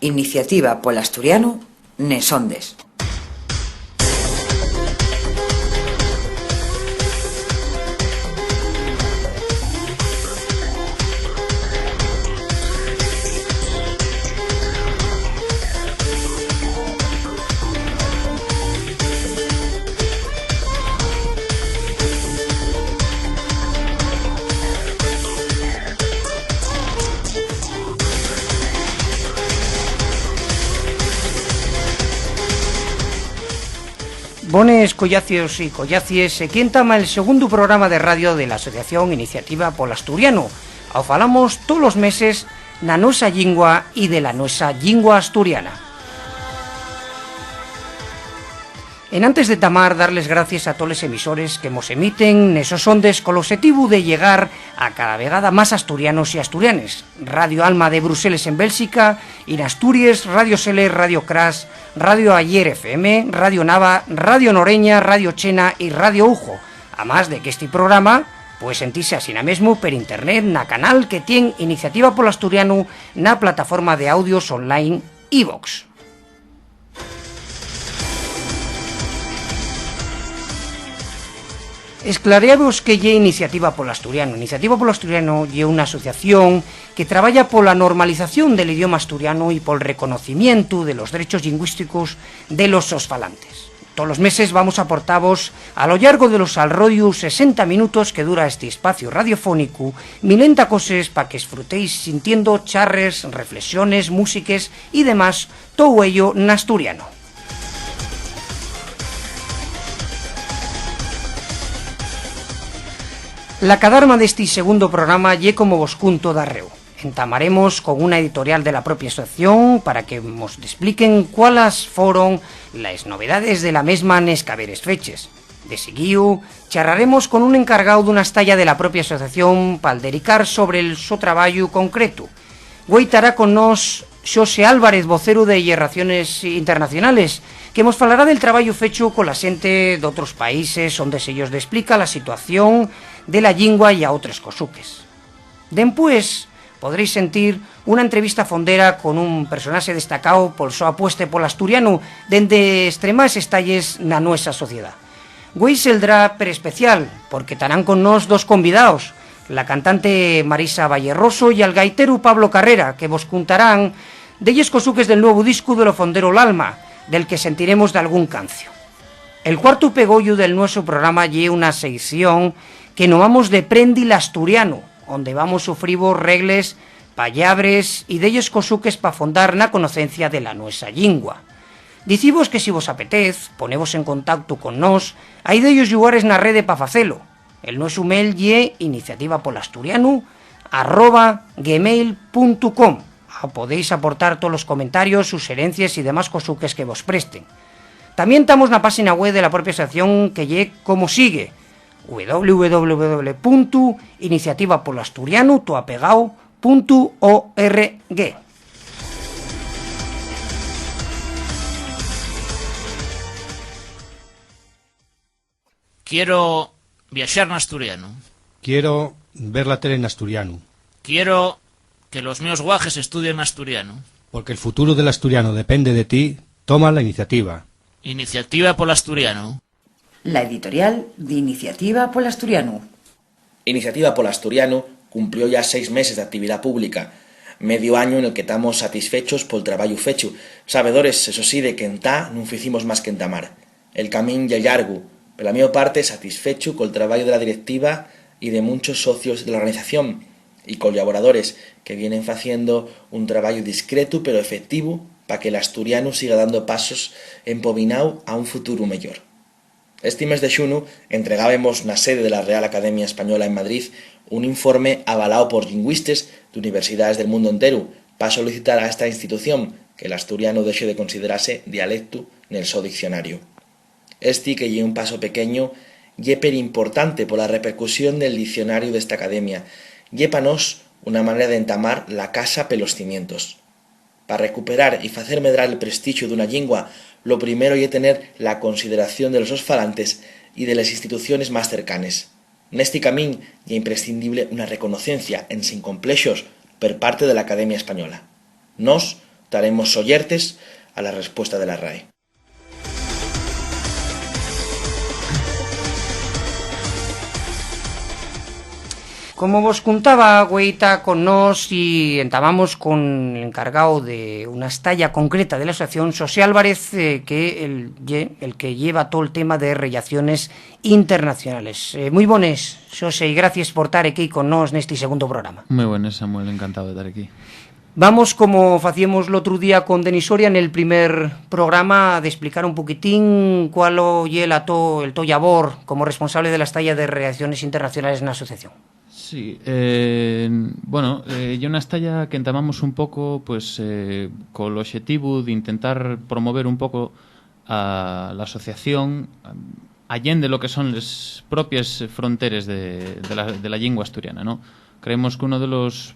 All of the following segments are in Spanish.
Iniciativa polo asturiano nes Ondes. Bones collacios y collacies, se quientama el segundo programa de radio de la Asociación Iniciativa polo Asturiano. Ao falamos todos los meses na nosa lingua y de la nosa lingua asturiana. En antes de tamar, darles gracias a todos los emisores que nos emiten nesos ondes con el objetivo de llegar a cada vegada más asturianos y asturianes. Radio Alma de Bruselas en Bélgica, en Asturias, Radio Sele, Radio Crash, Radio Ayer FM, Radio Nava, Radio Noreña, Radio Chena y Radio Ujo. Además de que este programa puede sentirse así mesmo per internet na canal que tiene Iniciativa polo Asturiano na plataforma de audios online iVox. Esclareados que lle Iniciativa polo Asturiano. Iniciativa polo Asturiano lle unha asociación que traballa pola normalización del idioma asturiano y pol reconocimiento de los derechos lingüísticos de los falantes. Todos los meses vamos a aportaros a lo largo de los alrodios 60 minutos que dura este espacio radiofónico, milenta cosas para que disfrutéis sintiendo charres, reflexiones, músiques y demás, todo ello en asturiano. La cadarma de este segundo programa lle como vos cunto darreu. Entamaremos con una editorial de la propia asociación para que nos expliquen cuáles fueron las novedades de la mesma nes caberes feches. De seguiu, charraremos con un encargado de una estalla de la propia asociación para dedicar sobre el so traballo concreto. Guaitará con nos Xosé Álvarez, vocero de Relaciones Internacionales, que nos falará del traballo fecho con la xente de otros países onde se ellos explica la situación de la lingua y a otros cosuques. Dempués podréis sentir una entrevista fondera con un personaje destacado por su apuesta por asturiano dende extremas estalles na nuestra sociedad. Güey seldrá per especial, porque estarán con nos dos convidados, la cantante Marisa Vallerroso y el gaitero Pablo Carrera, que vos contarán delles cosuques del nuevo disco de lo fondero L'Alma, del que sentiremos de algún cancio. El cuarto pegollo del nuestro programa lle una sección que no vamos de Prendil asturiano, onde vamos sufrivo regles, pallabres y delles cosuques pa fondar na conocencia de la nuestra lingua. Dicivos que si vos apetez, ponevos en contacto con nos, hai dellos lugares na rede pa facelo. El nuestro mail lle iniciativapolasturiano@gmail.com. Podéis aportar todos los comentarios, sugerencias y demás cosuques que vos presten. También estamos na página web de la propia asociación que lle como sigue: www.iniciativapolasturiano.org. Quiero viaxar en asturiano. Quiero ver la tele en asturiano. Quiero que los meus guajes estudien asturiano. Porque el futuro del asturiano depende de ti, toma la iniciativa. Iniciativa polo Asturiano. La editorial de Iniciativa polo Asturiano. Iniciativa polo Asturiano cumplió ya 6 meses de actividad pública, medio año en el que estamos satisfechos por el traballo fecho. Sabedores, eso sí, de que entá non ficimos más que entamar. El camín ya largo, pero a mi parte satisfecho con el traballo de la directiva y de muchos socios de la organización y colaboradores que vienen haciendo un traballo discreto pero efectivo para que el asturiano siga dando pasos empobinado a un futuro mellor. Este mes de xuno entregábamos na sede de la Real Academia Española en Madrid un informe avalado por lingüistas de universidades del mundo entero para solicitar a esta institución que el asturiano deje de considerarse dialecto nel so diccionario. Este, que lle un paso pequeño, lle per importante por la repercusión del diccionario de esta academia. Lle pa nos una manera de entamar la casa pelos cimientos. Para recuperar y hacer medrar el prestigio de una lengua, lo primero es tener la consideración de los falantes y de las instituciones más cercanas. Neste camín es imprescindible una reconocencia en sin complexos per parte de la Academia Española. Nos, Estaremos oyertes a la respuesta de la RAE. Como vos contaba Güeita con nós y entabamos con el encargado de una estalla concreta de la asociación, Xosé Álvarez, que el que lleva todo el tema de relaciones internacionales. Muy bones, Xosé, y gracias por estar aquí con nós neste segundo programa. Muy buenas, Samuel, encantado de estar aquí. Vamos, como facíamos el otro día con Denis Soria en el primer programa, de explicar un poquitín cuál lle el to labor como responsable de la estalla de relaciones internacionales na asociación. Sí, yo una estalla que entamamos un pouco pues, con o obxectivo de intentar promover un pouco a la asociación allende lo que son las propias fronteras de la lingua asturiana, ¿no? Creemos que uno de los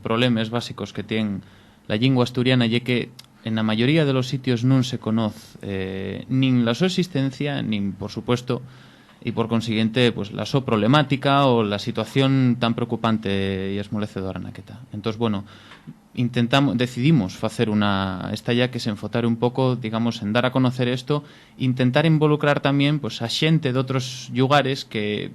problemas básicos que tiene la lingua asturiana es que en la mayoría de los sitios non se conoce ni la su existencia, ni, por supuesto, y por consiguiente pues la so problemática o la situación tan preocupante y esmolecedora na que está. Entonces, bueno, decidimos facer una estalla que se enfotara un pouco, digamos, en dar a conocer esto, intentar involucrar tamén pues a xente de outros lugares que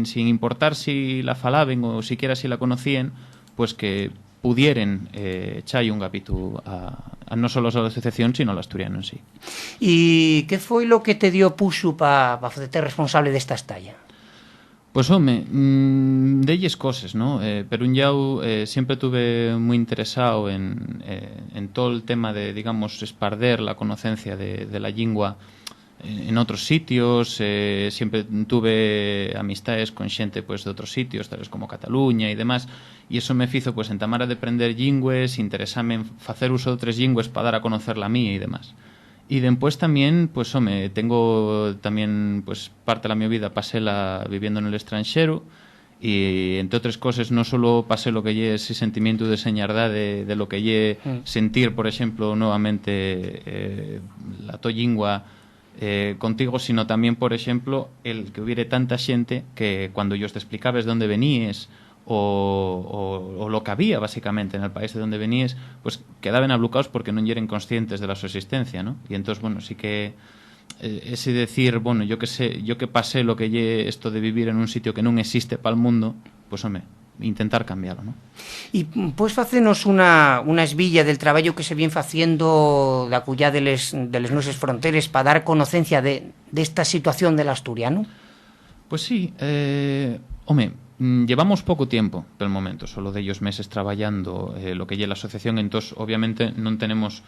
sin importar si la falaben ou siquiera si la conocían, pues que pudieren echar un gapito a no solo a la asociación, sino al asturiano en sí. ¿Y qué foi lo que te dio puxo para facerte responsable desta estalla? Pues, home, delles cosas, ¿no? Pero un llau siempre tuve muy interesado en todo el tema de, digamos, esparder la conocencia de la lingua en otros sitios. Siempre tuve amistades con xente pues, de otros sitios, tales como Cataluña y demás, y eso me fizo pues, entamar a aprender lingües, interesarme en facer uso de otras lingües para dar a conocer la mía y demás. Y después también, pues, home, tengo también pues, parte de la mi vida pasela viviendo en el extranjero, y entre otras cosas no solo pasé lo que lle ese sentimiento de señardade de lo que lle sentir, por ejemplo, nuevamente la to lingua contigo, sino también, por ejemplo, el que hubiere tanta xente que cuando yo te explicabas de dónde veníes o lo que había básicamente en el país de donde veníes, pues quedaban ablucados porque no eran conscientes de la su existencia, ¿no? Y entonces, bueno, sí que ese decir, bueno, yo que sé, yo que pasé lo que lle esto de vivir en un sitio que non existe para el mundo, pues, home, intentar cambiarlo, ¿no? Y pues facenos una esvilla del traballo que se viene faciendo de acullá de les nuestras fronteras para dar conocencia de esta situación del asturiano. Pues sí, home, llevamos poco tiempo por el momento, solo de ellos meses trabajando lo que lle la asociación, entonces obviamente non tenemos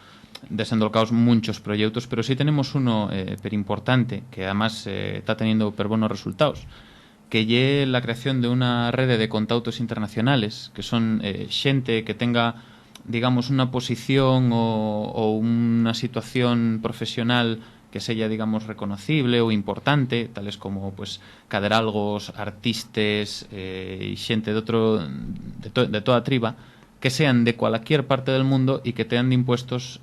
desenvolcados muchos proyectos, pero sí tenemos uno pero importante, que además está teniendo per buenos resultados, que lle la creación de una red de contactos internacionales, que son xente que tenga, digamos, una posición o una situación profesional que sea, digamos, reconocible o importante, tales como, pues, caderalgos, artistas y xente de toda triba, que sean de cualquier parte del mundo y que tengan impuestos,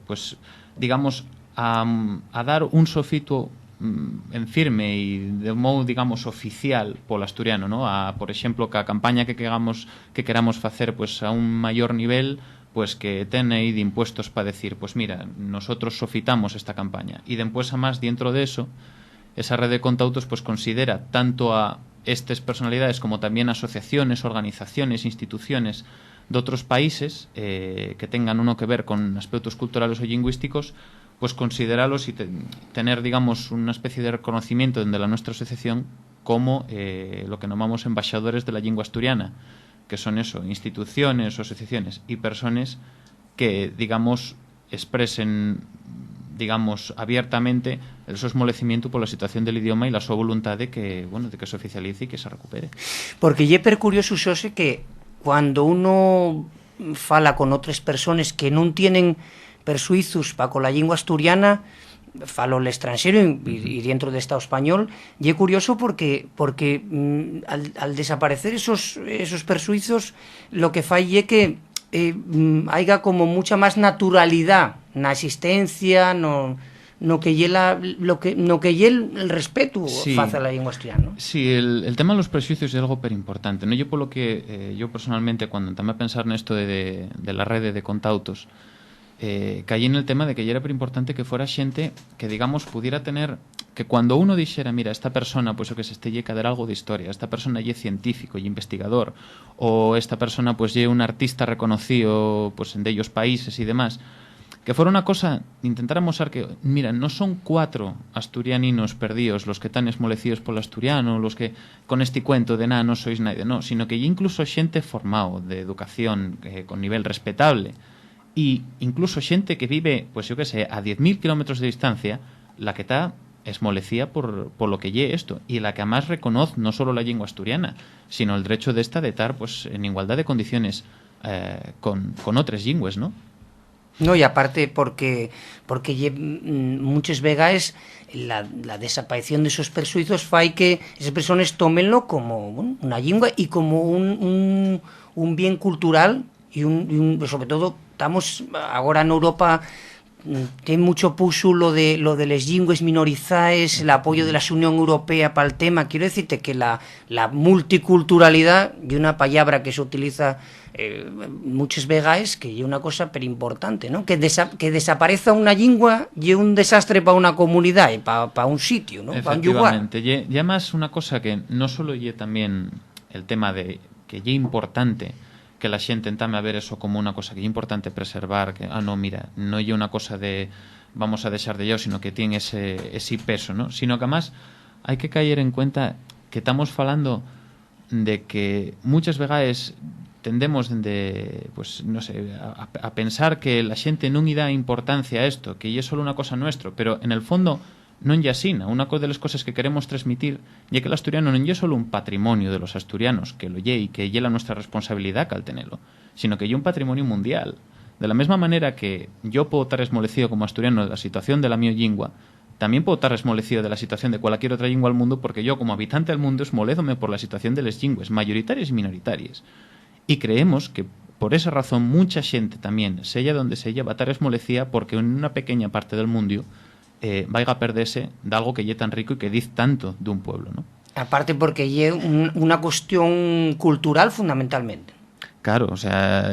pues, digamos, a dar un sofito en firme y de modo, digamos, oficial polo asturiano, ¿no? Por exemplo, que a campaña que queramos facer pues, a un mayor nivel, pues que ten aí de impuestos para decir, pues mira, nosotros sofitamos esta campaña. Y después, además, dentro de eso, esa red de contactos pues considera tanto a estas personalidades como también asociaciones, organizaciones, instituciones de otros países que tengan uno que ver con aspectos culturales o lingüísticos, pues considerarlos y tener, digamos, una especie de reconocimiento de la nuestra asociación como lo que llamamos embajadores de la lengua asturiana, que son eso, instituciones, asociaciones y personas que, digamos, expresen, digamos, abiertamente el su esmolecimiento por la situación del idioma y la su voluntad de que, bueno, de que se oficialice y que se recupere. Porque lle per curioso, Xose, que cuando uno fala con otras personas que non tienen persuizos para con la lingua asturiana, falo el extranjero y dentro de Estado español, lle curioso porque al desaparecer esos persuizos, lo que fai é que haiga como mucha más naturalidad na existencia, no no que lle el respeto sí, face a la lingua asturiana, ¿no? Sí, el tema de los prejuicios es algo pero importante, ¿no? Yo por lo que yo personalmente cuando entamé a pensar nesto de la rede de contautos, caí en el tema de que ya era pero importante que fuera xente que, digamos, pudiera tener, que cuando uno dixera, mira, esta persona, pues o que se este cadar algo de historia, esta persona lle científico y investigador, o esta persona pues lle un artista reconocido pues en dellos países y demás, que fuera una cosa, intentar mostrar que, mira, no son 4 asturianinos perdidos los que están esmolecidos por el asturiano, los que con este cuento de nada no sois nadie, no, sino que lle incluso xente formado de educación con nivel respetable, y incluso xente que vive, pues yo que sé, a 10.000 kilómetros de distancia, la que está esmolecía por lo que lle esto, y la que además reconoce no solo la lengua asturiana, sino el derecho de esta de estar pues en igualdad de condiciones con otras lingües, ¿no? No, y aparte porque muchas veces la desaparición de esos presuizos fai que esas personas tómenlo como una lingua y como un bien cultural y sobre todo estamos ahora en Europa, ten mucho puxo lo de les lingües minorizaes, el apoyo de la Unión Europea para el tema. Quiero decirte que la multiculturalidad y una palabra que se utiliza muchas veces que es una cosa pero importante, ¿no? Que desaparezca una lingua y un desastre para una comunidad y para un sitio, ¿no? Para un lugar. Efectivamente, y además una cosa que no solo lle también el tema de que lle importante que la xente entame a ver eso como una cosa que é importante preservar, que, no, mira, non é unha cosa de vamos a deixar de ello, sino que tiene ese peso, ¿no? Sino que además hai que caer en cuenta que estamos falando de que muchas veces tendemos pues, no sé, a pensar que la xente non lle dá importancia a isto, que é solo unha cosa nuestro, pero en el fondo non lle asina. Unha de las cosas que queremos transmitir é que el asturiano non lle solo un patrimonio de los asturianos, que lo lle y que lle la nuestra responsabilidad al tenerlo, sino que lle un patrimonio mundial. De la mesma manera que yo puedo estar esmolecido como asturiano de la situación de la mi lingua, también puedo estar esmolecido de la situación de cualquier otra lingua al mundo, porque yo como habitante del mundo esmolézome por la situación de las lingües mayoritarias y minoritarias. Y creemos que por esa razón mucha xente también, sella donde sella, va a estar esmolecida porque en una pequeña parte del mundo vaya a perderse de algo que lle tan rico y que diz tanto de un pueblo, ¿no? Aparte porque lle una cuestión cultural fundamentalmente. Claro, o sea,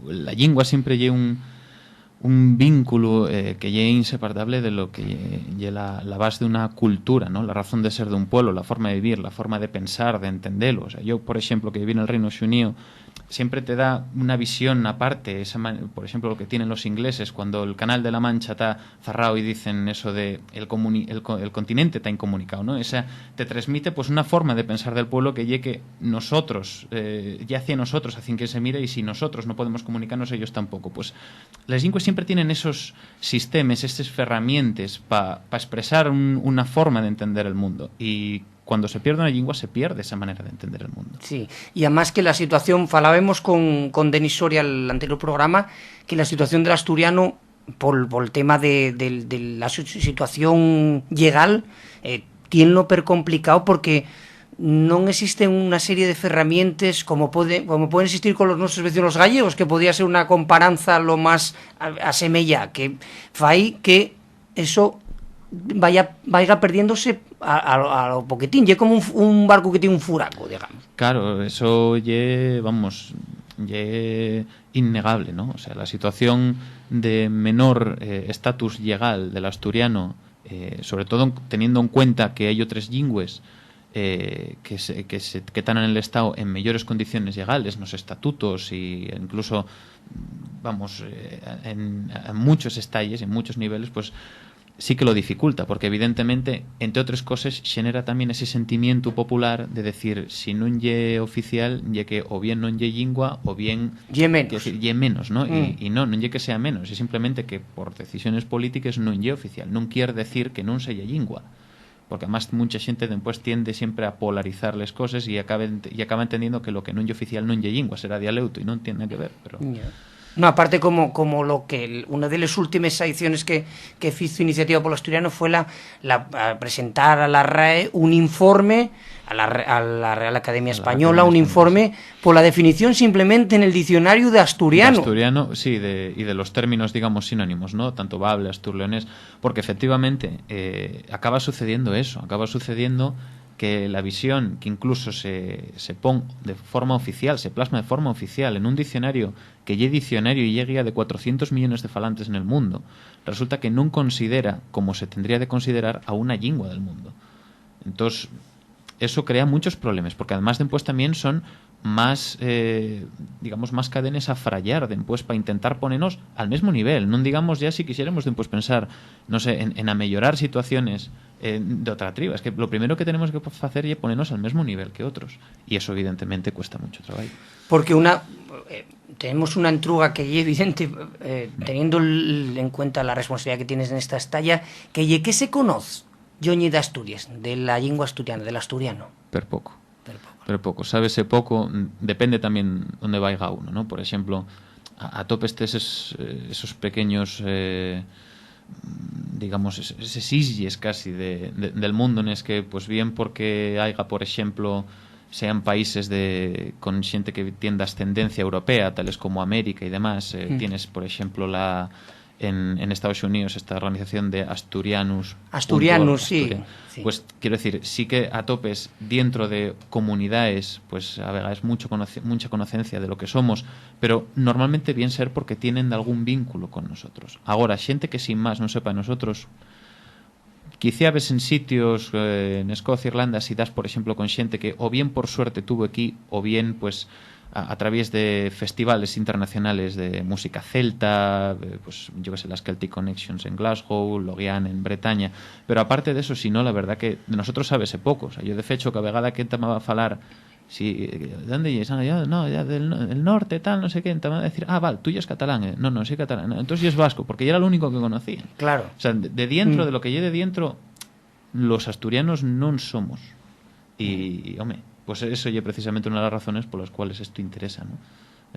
la lingua siempre lle un vínculo que lle inseparable de lo que lle la base de una cultura, ¿no? La razón de ser de un pueblo, la forma de vivir, la forma de pensar, de entenderlo. O sea, yo, por ejemplo, que viví en el Reino Unido, siempre te da una visión aparte, por ejemplo, lo que tienen los ingleses cuando el Canal de la Mancha está cerrado y dicen eso de el continente está incomunicado, ¿no? Esa te transmite pues una forma de pensar del pueblo que que nosotros, ya hacia nosotros, hacia quien se mira, y si nosotros no podemos comunicarnos, ellos tampoco. Pues las lenguas siempre tienen esos sistemas, estas herramientas para expresar una forma de entender el mundo, y cuando se pierde una lengua se pierde esa manera de entender el mundo. Sí, y además que la situación, falábamos con Denis Soria el anterior programa, que la situación del asturiano por el tema de la situación legal tiene per complicado porque non existen unha serie de ferramientas como poden existir con los nosos vecinos gallegos, que podía ser unha comparanza lo máis asemella, que fai que eso vaya perdiéndose a lo poquitín. Lle como un barco que tiene un furaco, digamos. Claro, eso lle innegable, ¿no? O sea, la situación de menor estatus legal del asturiano, sobre todo teniendo en cuenta que hay otras lingües que están en el Estado en mejores condiciones legales, en los estatutos y incluso, vamos, en muchos estalles, en muchos niveles, pues sí que lo dificulta, porque evidentemente, entre otras cosas, genera también ese sentimiento popular de decir, si non lle oficial, lle que o bien non lle lingua, o bien lle menos, lle menos, ¿no? Y non lle que sea menos, es simplemente que por decisiones políticas non lle oficial, non quiere decir que non se lle lingua, porque además mucha xente después tiende siempre a polarizar las cosas y acaba entendiendo que lo que non lle oficial non lle lingua, será dialecto, y non tiene que ver, pero... Yeah. No, aparte como lo que una de las últimas ediciones que hizo Iniciativa por Asturiano fue a presentar a la RAE un informe a la Real Academia Española, un informe por la definición simplemente en el diccionario de asturiano. De asturiano, sí, y de los términos, digamos, sinónimos, ¿no? Tanto bable, asturleonés, porque efectivamente acaba sucediendo eso, acaba sucediendo que la visión que incluso se pone de forma oficial, se plasma de forma oficial en un diccionario que lle diccionario y lle guía de 400 millones de falantes en el mundo, resulta que non considera como se tendría de considerar a una lingua del mundo. Entonces, eso crea muchos problemas, porque además después también son más, digamos, más cadenas a frallar después para intentar ponernos al mismo nivel. Non digamos ya si quisiéramos después pensar, no sé, en a mellorar situaciones de otra triba. Es que lo primero que tenemos que hacer es ponernos al mismo nivel que otros. Y eso evidentemente cuesta mucho trabajo. Porque tenemos una entruga que es evidente, teniendo en cuenta la responsabilidad que tienes en esta estalla, que se conoce Yoñi de Asturias, de la lengua asturiana, del asturiano. Per poco. Sábese poco, depende también dónde vaya uno, ¿no? Por ejemplo, a tope esos pequeños, digamos, esos isles casi del mundo en es que, pues bien porque haya, por ejemplo, sean países con xente que tienda ascendencia europea, tales como América y demás, tienes, por ejemplo, en Estados Unidos esta organización de Asturianus, sí. Pues quiero decir, sí que a topes dentro de comunidades, pues a ver, es mucha conocencia de lo que somos, pero normalmente bien ser porque tienen algún vínculo con nosotros. Ahora, xente que sin más no sepa de nosotros, quizá ves en sitios en Escocia, Irlanda, si das, por ejemplo, con xente que o bien por suerte tuvo aquí, o bien pues a través de festivales internacionales de música celta, pues yo que sé, las Celtic Connections en Glasgow, Logian en Bretaña, pero aparte de eso, si no, la verdad que de nosotros sabese poco. O sea, yo de fecho que a vegada que va a falar, si, ¿dónde es? No, ya del norte, tal, no sé qué, te van a decir, vale, tú ya es catalán, no, sí catalán, no, entonces yo es vasco, porque ya era lo único que conocía. Claro. O sea, de dentro, de lo que lleve de dentro, los asturianos no somos. Y hombre, pues eso es precisamente una de las razones por las cuales esto interesa, ¿no?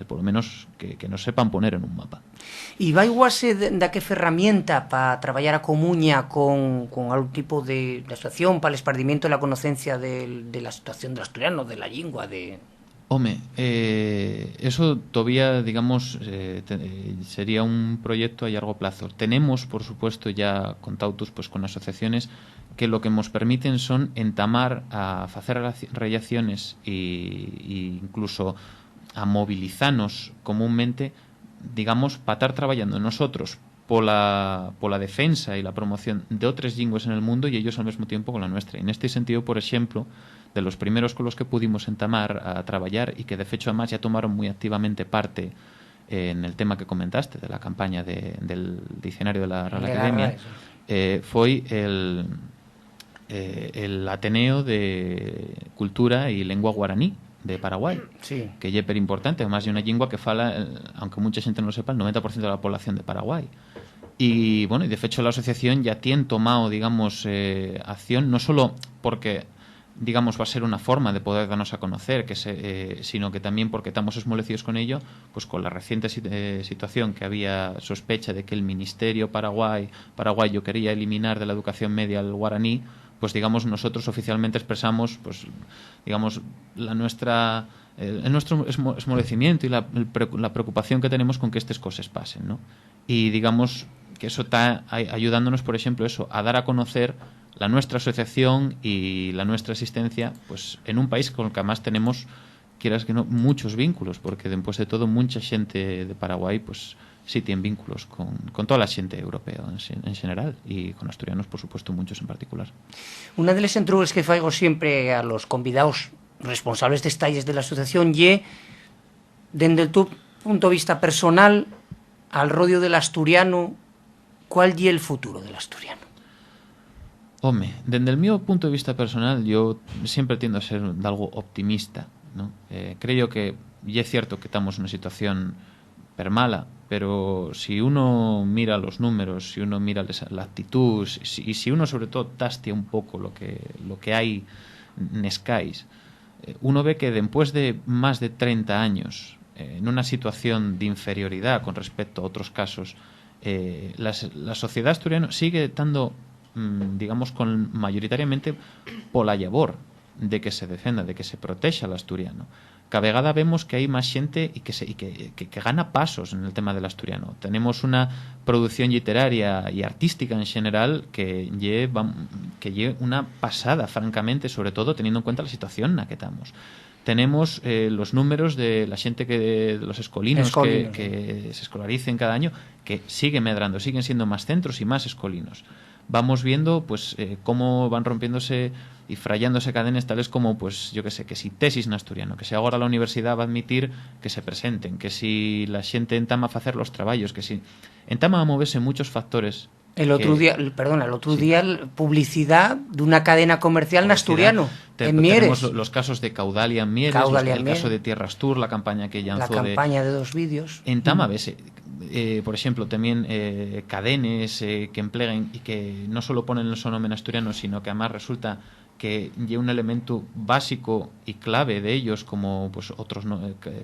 Por lo menos que nos sepan poner en un mapa. E vai guase da que ferramenta para traballar a comuña con algún tipo de asociación para el esparcimiento e la conocencia de la situación del asturiano, de la lingua, de... Home, eso todavía, digamos, sería un proyecto a largo plazo. Tenemos, por supuesto, ya contactos pues, con asociaciones que lo que nos permiten son entamar a hacer relaciones e incluso a movilizarnos comúnmente, digamos, para estar trabajando nosotros por la defensa y la promoción de otras lenguas en el mundo y ellos al mismo tiempo con la nuestra. En este sentido, por ejemplo, de los primeros con los que pudimos entamar a trabajar y que de hecho además ya tomaron muy activamente parte en el tema que comentaste de la campaña del diccionario de la Real Academia, fue el Ateneo de Cultura y Lengua Guaraní de Paraguay, sí, que es súper importante, además de una lengua que fala, aunque mucha gente no lo sepa, el 90% de la población de Paraguay. Y bueno, y de hecho la asociación ya tiene tomado, digamos, acción, no solo porque, digamos, va a ser una forma de poder darnos a conocer, sino que también porque estamos esmolecidos con ello, pues con la reciente situación que había sospecha de que el Ministerio paraguayo quería eliminar de la educación media el guaraní, pues digamos nosotros oficialmente expresamos, pues digamos, nuestro esmolecimiento y la preocupación que tenemos con que estas cosas pasen, ¿no? Y digamos que eso está ayudándonos, por ejemplo, eso, a dar a conocer la nuestra asociación y la nuestra existencia, pues en un país con el que además tenemos, quieras que no, muchos vínculos, porque después de todo mucha gente de Paraguay, pues sí tiene vínculos con toda la gente europea en general y con asturianos, por supuesto, muchos en particular. Una de las entrugues que faigo siempre a los convidados responsables de talles de la asociación y desde tu punto de vista personal al rodio del asturiano, ¿cuál es el futuro del asturiano? Home, desde el mío punto de vista personal, yo siempre tiendo a ser algo optimista, ¿no? Creo que, y es cierto que estamos en una situación permala, pero si uno mira los números, si uno mira la actitud, y si uno sobre todo tastea un poco lo que hay en Skies, uno ve que después de más de 30 años en una situación de inferioridad con respecto a otros casos, la sociedad asturiana sigue estando, digamos, mayoritariamente pola labor de que se defenda, de que se proteja al asturiano. Cada vegada vemos que hai máis xente e que gana pasos en el tema del asturiano. Tenemos una producción literaria e artística en general que lle una pasada, francamente, sobre todo teniendo en cuenta la situación na que estamos. Tenemos los números de la xente de los escolinos que se escolaricen cada año, que sigue medrando, siguen siendo más centros y más escolinos. Vamos viendo pues cómo van rompiéndose y frayándose cadenas tales como, pues yo que sé, que si tesis en asturiano, que si agora la universidad va a admitir que se presenten, que si la xente entama a facer los traballos, que si entama a moverse muchos factores. El otro día, publicidad de una cadena comercial en asturiano, en Mieres. Tenemos los casos de Caudalia en Mieres, el caso de Tierras Tour, la campaña que lanzó la campaña de 2 vídeos. Entama vese. Por ejemplo, también cadenes que emplean y que no solo ponen el sonome en asturiano, sino que además resulta que lleva un elemento básico y clave de ellos, como pues otros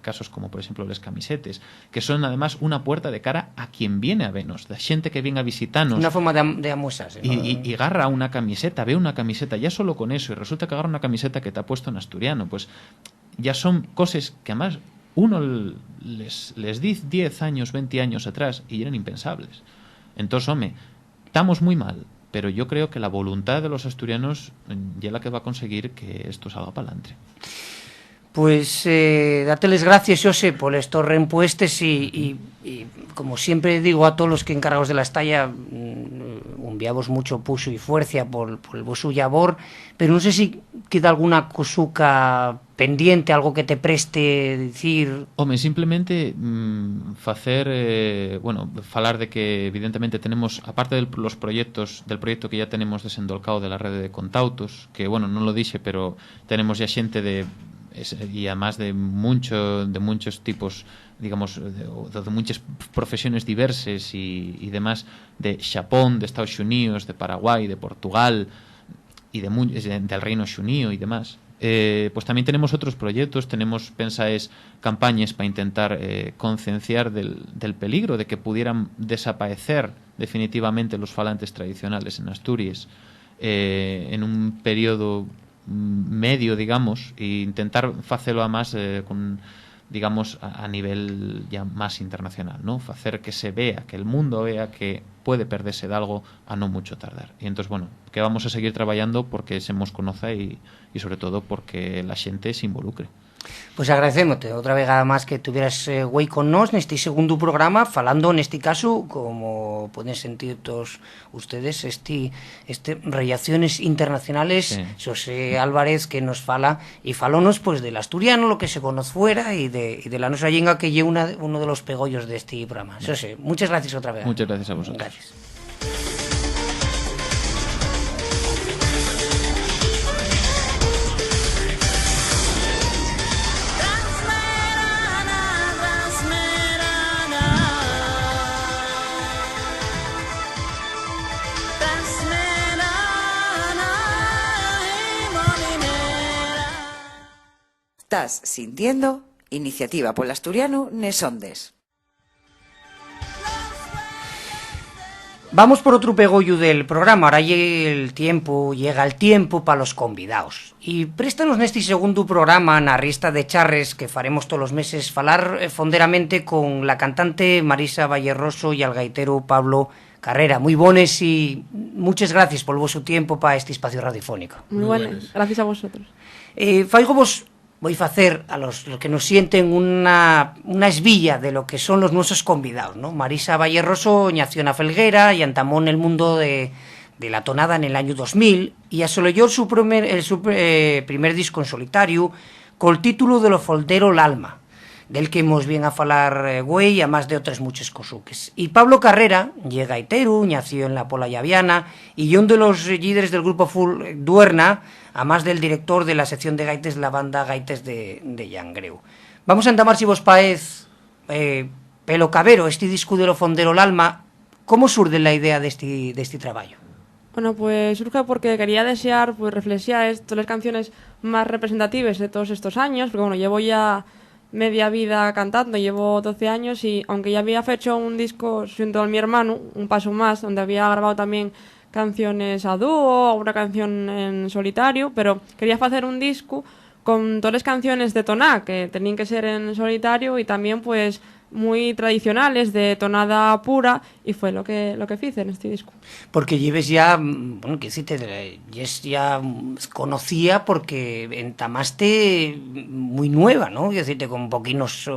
casos como por ejemplo les camisetes, que son además una puerta de cara a quien viene a vernos, la gente que viene a visitarnos, una forma de amuesarse, ¿no? y agarra una camiseta, ve una camiseta, ya solo con eso, y resulta que agarra una camiseta que te ha puesto en asturiano, pues ya son cosas que además uno les di 10 años, 20 años atrás y eran impensables. Entonces, hombre, estamos muy mal, pero yo creo que la voluntad de los asturianos ya la que va a conseguir que esto salga para adelante. Pues dáteles gracias, José, por estos reempuestes y como siempre digo a todos los que encargados de la estalla, enviamos mucho puso y fuerza por el vosu labor, pero no sé si queda alguna cosuca pendiente, algo que te preste decir. Home, simplemente falar de que evidentemente tenemos, aparte de los proyectos, del proyecto que ya tenemos desendolcado de la red de contautos, que bueno, non lo dixe, pero tenemos ya xente y además de muchos tipos, digamos, de muchas profesiones diversas y demás, de Xapón, de Estados Unidos, de Paraguay, de Portugal y del Reino Xunío y demás. Pues también tenemos otros proyectos, tenemos campañas para intentar concienciar del peligro de que pudieran desaparecer definitivamente los falantes tradicionales en Asturias en un periodo medio, digamos, e intentar facelo a más digamos, a nivel ya más internacional, ¿no? Hacer que se vea, que el mundo vea que puede perderse de algo a no mucho tardar. Y entonces, bueno, que vamos a seguir trabajando porque se nos conoce y sobre todo porque la xente se involucre. Pues agradecémote outra vegada máis que tuvieras güey con nos neste segundo programa, falando neste caso, como poden sentir todos ustedes, Relaciones Internacionales, sí. José Álvarez, que nos fala e falónos pues del asturiano, lo que se conoce fuera e de la nosa llenga, que lle uno de los pegollos de este programa. José, muchas gracias outra vez. Muchas gracias a vosotros. Gracias. Estás sintiendo Iniciativa Pol Asturiano nes Ondes. Vamos por otro pegollo del programa. Ahora llega el tiempo para los convidados. Y préstanos neste segundo programa na Rista de Charres, que faremos todos los meses, falar fonderamente con la cantante Marisa Vallerroso y al gaitero Pablo Carrera. Muy bones y muchas gracias por vuestro tiempo para este espacio radiofónico. Muy buenas, gracias a vosotros. Voy a hacer a los que nos sienten una esvilla de lo que son los nuestros convidados, ¿no? Marisa Vallerroso nació en la Felguera y entamó en el mundo de la tonada en el año 2000 y asoleyó su primer disco en solitario con el título de Lo Foldero l'Alma, del que hemos bien a falar güey, a más de otras muchas cosuques. Y Pablo Carrera, llega gaitero, nació en la Pola Llaviana y uno de los líderes del grupo Full Duerna, a más del director de la sección de gaites de la banda Gaites de Llangreu. Vamos a entamar, si vos paez, pelo cabero, este disco de Lo Foldero l'Alma. ¿Cómo surge la idea de este trabajo? Bueno, pues surge porque quería desear, pues reflexionar todas las canciones más representativas de todos estos años, porque bueno, llevo ya media vida cantando, llevo 12 años y aunque ya había hecho un disco junto a mi hermano, Un Paso Más, donde había grabado también canciones a dúo, una canción en solitario, pero quería hacer un disco con todas las canciones de toná, que tenían que ser en solitario y también pues muy tradicionales, de tonada pura, y fue lo que hice en este disco. Porque lleves ya, bueno, que decirte, ya conocía porque entamaste muy nueva, ¿no? Es decirte, con poquinos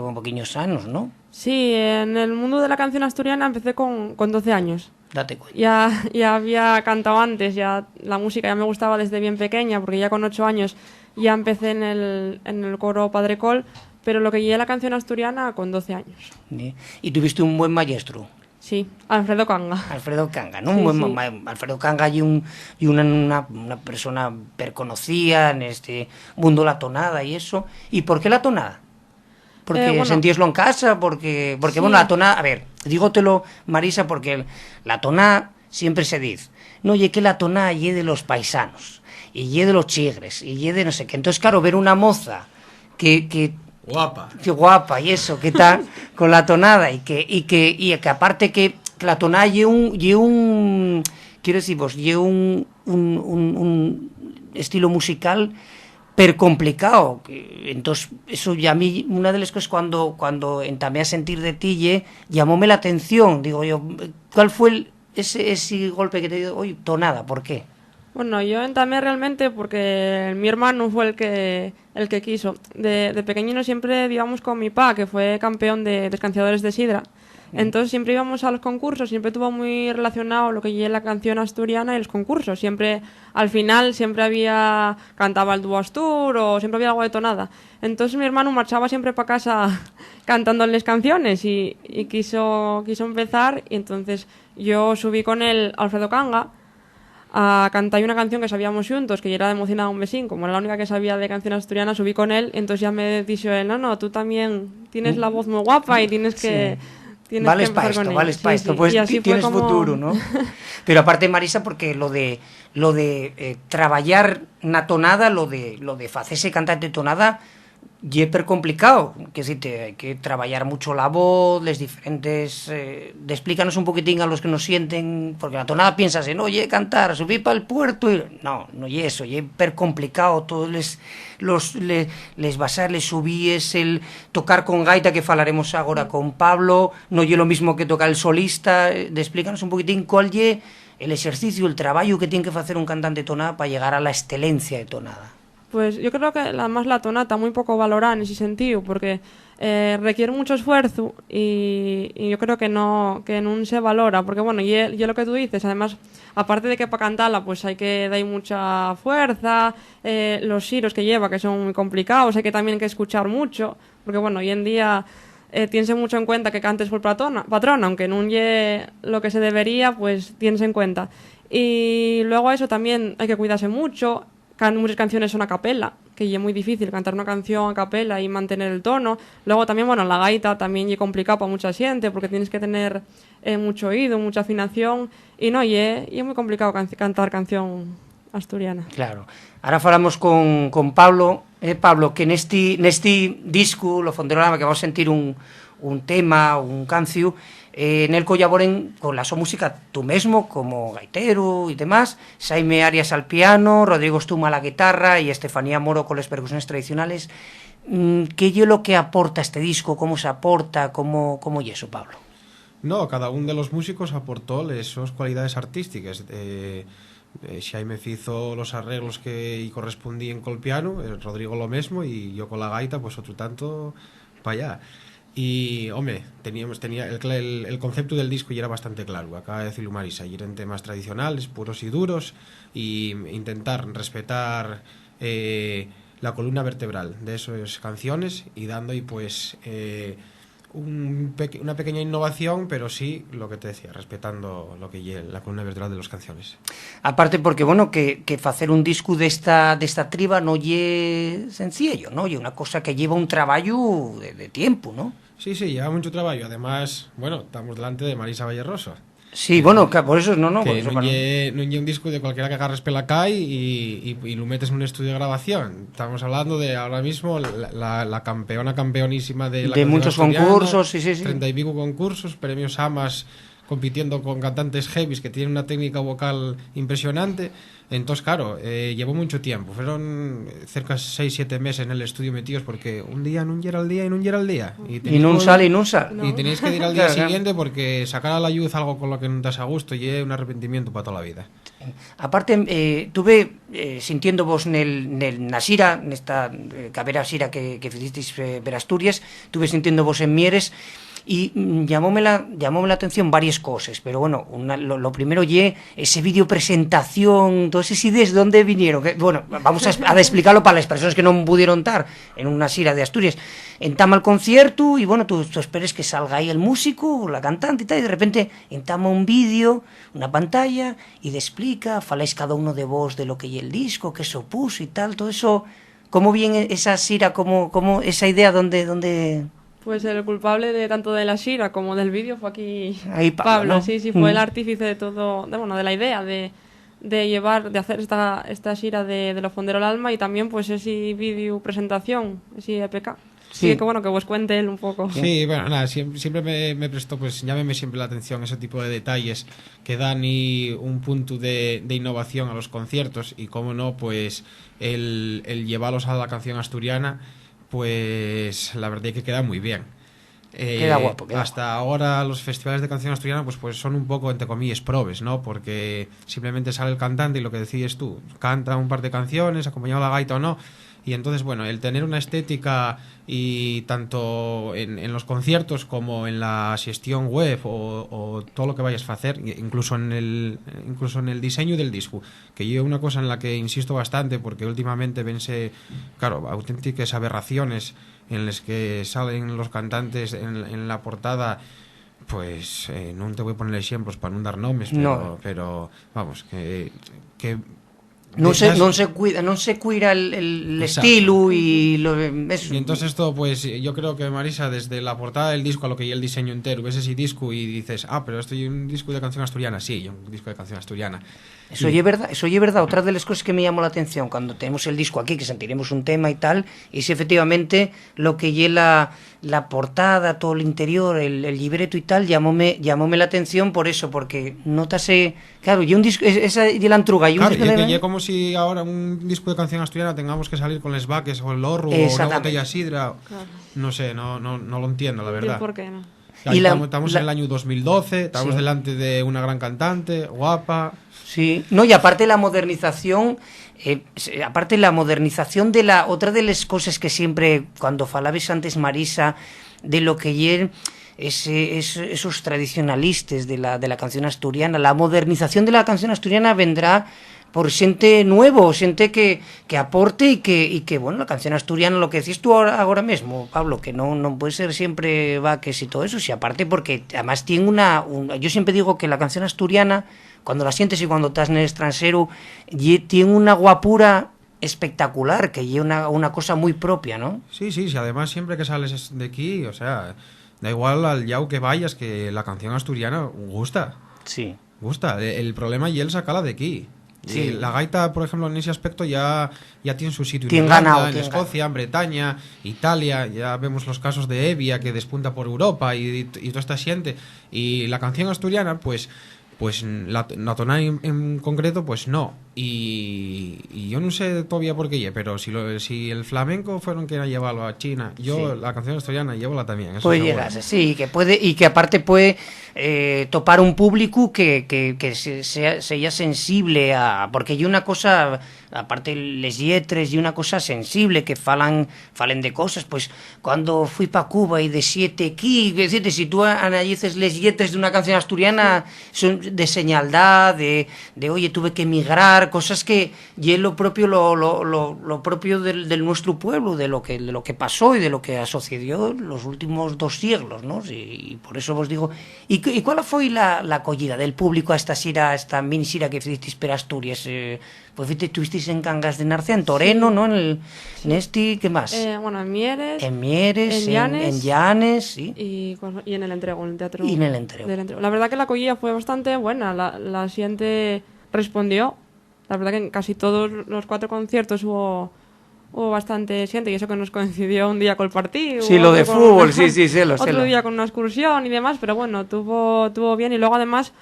años, ¿no? Sí, en el mundo de la canción asturiana empecé con 12 años. Date cuenta. Ya había cantado antes, ya la música ya me gustaba desde bien pequeña, porque ya con 8 años ya empecé en el coro Padre Col, pero lo que llegué a la canción asturiana con 12 años. ¿Y tuviste un buen maestro? Sí, Alfredo Canga. Alfredo Canga, ¿no? Sí, Un sí. buen Alfredo Canga y una persona perconocida en este mundo de la tonada y eso. ¿Y por qué la tonada? Porque Bueno, sentíslo en casa, porque sí. bueno, la tonada, a ver, dígotelo, Marisa, porque la tonada siempre se dice, no, oye, que la tonada ye de los paisanos, y ye de los chigres, y ye de no sé qué. Entonces, claro, ver una moza que Guapa. qué guapa y eso, que está con la tonada y que aparte que la tonada lle un quiero decir vos, lle un estilo musical per complicado. Entonces, eso ya a mí, una de las cosas cuando entamé a sentir de ti, llamóme la atención. Digo yo, ¿cuál fue ese golpe que te dio? Oye, tonada, ¿por qué? Bueno, yo entamé realmente porque mi hermano fue el que quiso. De pequeñino siempre íbamos con mi pa, que fue campeón de escanciadores de sidra. Entonces siempre íbamos a los concursos, siempre tuvo muy relacionado lo que es la canción asturiana y los concursos. Siempre, al final, cantaba el dúo Astur o siempre había algo de tonada. Entonces mi hermano marchaba siempre para casa cantándoles canciones y quiso empezar, y entonces yo subí con él a Alfredo Canga a cantar una canción que sabíamos juntos, que ya era de Emocionada un Besín. Como era la única que sabía de canción asturiana, subí con él, entonces ya me dijo él, no, tú también tienes la voz muy guapa y tienes que... Sí. Tienes Vales que empezar para esto, con vales ella. para Sí, esto, sí. pues Y así fue tienes como- futuro, ¿no? Pero aparte, Marisa, porque lo de traballar na tonada, lo de facese cantante tonada, y es complicado, que si hay que trabajar mucho la voz, les diferentes... explícanos un poquitín a los que nos sienten, porque la tonada piensas en, oye, cantar, subir para el puerto, y... no y eso, y es complicado, todos les basar, les subíes, el tocar con gaita, que falaremos agora con Pablo, no lle lo mismo que tocar el solista, explícanos un poquitín cuál lle el ejercicio, el trabajo que tiene que hacer un cantante de tonada para llegar a la excelencia de tonada. Pues yo creo que además la tonada está muy poco valorada en ese sentido, porque requiere mucho esfuerzo y yo creo que no se valora, porque bueno, y lo que tú dices, además, aparte de que para cantarla pues hay que dar mucha fuerza, los giros que lleva, que son muy complicados, hay que también que escuchar mucho, porque bueno, hoy en día tienes mucho en cuenta que cantes por patrona, aunque no lle lo que se debería, pues tienes en cuenta. Y luego a eso también hay que cuidarse mucho. Muchas canciones son a capela, que es muy difícil cantar una canción a capela y mantener el tono. Luego también, bueno, la gaita también es complicado para mucha gente, porque tienes que tener mucho oído, mucha afinación, y no, y es muy complicado cantar canción asturiana. Claro. Ahora falamos con Pablo, Pablo, que nesti disco, lo Fonderolama, que vamos a sentir un tema, un cancio, en el colaboren con la so música tú mismo, como gaitero y demás, Saime Arias al piano, Rodrigo Stuma a la guitarra y Estefanía Moro con las percusiones tradicionales. ¿Qué es lo que aporta este disco? ¿Cómo se aporta? ¿Cómo es eso, Pablo? No, cada un de los músicos aportó sus cualidades artísticas. Xaime hizo los arreglos que correspondían col piano, Rodrigo lo mismo, y yo con la gaita, pues otro tanto para allá. Y, hombre, tenía el concepto del disco ya era bastante claro, acaba de decirlo Marisa, y eran temas tradicionales, puros y duros, y intentar respetar la columna vertebral de esas canciones y dando ahí pues una pequeña innovación, pero sí, lo que te decía, respetando lo que es la columna vertebral de las canciones. Aparte porque, bueno, que hacer un disco de esta triba no es sencillo, ¿no? Y una cosa que lleva un trabajo de tiempo, ¿no? Sí, lleva mucho trabajo. Además, bueno, estamos delante de Marisa Valleroso. Sí, bueno, que por eso no, por que eso non lle un disco de cualquiera que agarres pela calle y lo metes en un estudio de grabación. Estamos hablando de ahora mismo la campeonísima de la de canción muchos asturiana, concursos, sí. 30 y pico concursos, premios AMAS, compitiendo con cantantes heavies que tienen una técnica vocal impresionante. Entonces, claro, llevó mucho tiempo. Fueron cerca de 6-7 meses en el estudio metidos porque un día non era el día y non era el día. Y non sale. Y tenéis que ir al día Claro. siguiente porque sacar a la luz algo con lo que non estás a gusto y é un arrepentimiento para toda a vida. Aparte, tuve sintiendo vos na xira, nesta cabera xira que ficisteis ver Asturias, tuve sintiendo vos en Mieres, y llamóme la atención varias cosas, pero bueno, lo primero lle ese vídeo presentación, todas esas ideas, ¿de dónde vinieron? Que, bueno, vamos a explicarlo para las personas que no pudieron estar en una xira de Asturias. Entama el concierto y bueno, tú esperes que salga ahí el músico, la cantante y tal, y de repente entama un vídeo, una pantalla, y te explica, faláis cada uno de vos de lo que lle el disco, que eso puso y tal, todo eso. ¿Cómo viene esa xira, cómo esa idea, dónde... Pues el culpable de tanto de la xira como del vídeo fue aquí Ahí Pablo, ¿no? Sí, fue el artífice de todo, de la idea de hacer esta xira de Lo Fondero al Alma, y también pues ese vídeo presentación, ese EPK. Sí, que bueno, que vos cuente él un poco. Sí, bueno, nada, siempre me prestó, pues llámeme siempre la atención ese tipo de detalles que dan y un punto de innovación a los conciertos, y cómo no, pues el llevarlos a la canción asturiana, pues la verdad es que queda muy bien. Queda guapo. Hasta ahora los festivales de canción asturiana pues son un poco, entre comillas, probes, ¿no? Porque simplemente sale el cantante y lo que decides tú, canta un par de canciones, acompañado a la gaita o no. Y entonces, bueno, el tener una estética, y tanto en los conciertos como en la gestión web o todo lo que vayas a hacer, incluso en el diseño del disco, que yo una cosa en la que insisto bastante, porque últimamente vense, claro, auténticas aberraciones en las que salen los cantantes en la portada. Pues non te voy a poner exemplos para non dar nomes, pero vamos, que non se cuida el estilo y eso. Y entonces esto, pues yo creo que Marisa, desde la portada del disco a lo que hay el diseño entero, ves ese disco y dices, pero esto es un disco de canción asturiana. Sí, un disco de canción asturiana. Eso es verdad. Otra de las cosas que me llamó la atención cuando tenemos el disco aquí, que sentiremos un tema y tal, es efectivamente lo que lleva la portada, todo el interior, el libreto y tal, llamóme la atención por eso, porque nótase, claro, y un disco, esa y la antruga, y un claro, disco y como si ahora un disco de canción asturiana tengamos que salir con les vaques o el lorro o una botella sidra, claro. No sé, no lo entiendo, la verdad. ¿Por qué no? Estamos en el año 2012, estamos delante de una gran cantante, guapa. Sí, no, y aparte la modernización, de la otra de las cosas que siempre, cuando falabes antes, Marisa, de lo que ayer esos tradicionalistas de la canción asturiana, la modernización de la canción asturiana vendrá por xente nuevo, xente que aporte y que bueno, la canción asturiana, lo que decís tú ahora mismo, Pablo, que no puede ser siempre vaques y todo eso, si aparte porque además tiene yo siempre digo que la canción asturiana, cuando la sientes y cuando estás en el extranjero, tiene una guapura espectacular, que es una cosa muy propia, ¿no? Sí, además siempre que sales de aquí, o sea, da igual al yao que vayas, que la canción asturiana gusta. Sí. Gusta, el problema y él sacala de aquí. Sí. La gaita, por ejemplo, en ese aspecto ya tiene su sitio en Irlanda, en Escocia, en Bretaña, Italia. Ya vemos los casos de Evia, que despunta por Europa y toda esta gente. Y la canción asturiana, pues la tonal en concreto, pues no. Y yo no sé todavía por qué, pero si el flamenco fueron quien ha llevado a China, yo la canción asturiana llevola también. Eso puede llegarse, sí, que puede, y que aparte puede topar un público que sea sensible a, porque hay una cosa, aparte les lletres, y una cosa sensible que falen de cosas, pues cuando fui para Cuba y de 7 aquí, decirte, si tú analices les lletres de una canción asturiana, son de señaldad, de oye, tuve que emigrar, contar cosas que y lo propio lo propio del nuestro pueblo, de lo que pasó y de lo que ha sucedido en los últimos 2 siglos, ¿no? Y por eso vos digo, ¿y cuál fue la acogida del público a esta mini xira que hicisteis per Asturias? Pues tuvisteis en Cangas de Narcea, en Toreno, Sí. ¿no? En ¿qué más? Bueno, en Mieres. En Mieres, en Llanes, sí. Y en el Entrego, en el teatro. Y en el Entrego. del Entrego. La verdad que la acogida fue bastante buena. La gente respondió. La verdad que en casi todos los 4 conciertos hubo bastante gente, y eso que nos coincidió un día con el partido. Sí, lo de otro fútbol, sí, lo sé. Otro día con una excursión y demás, pero bueno, tuvo bien. Y luego además,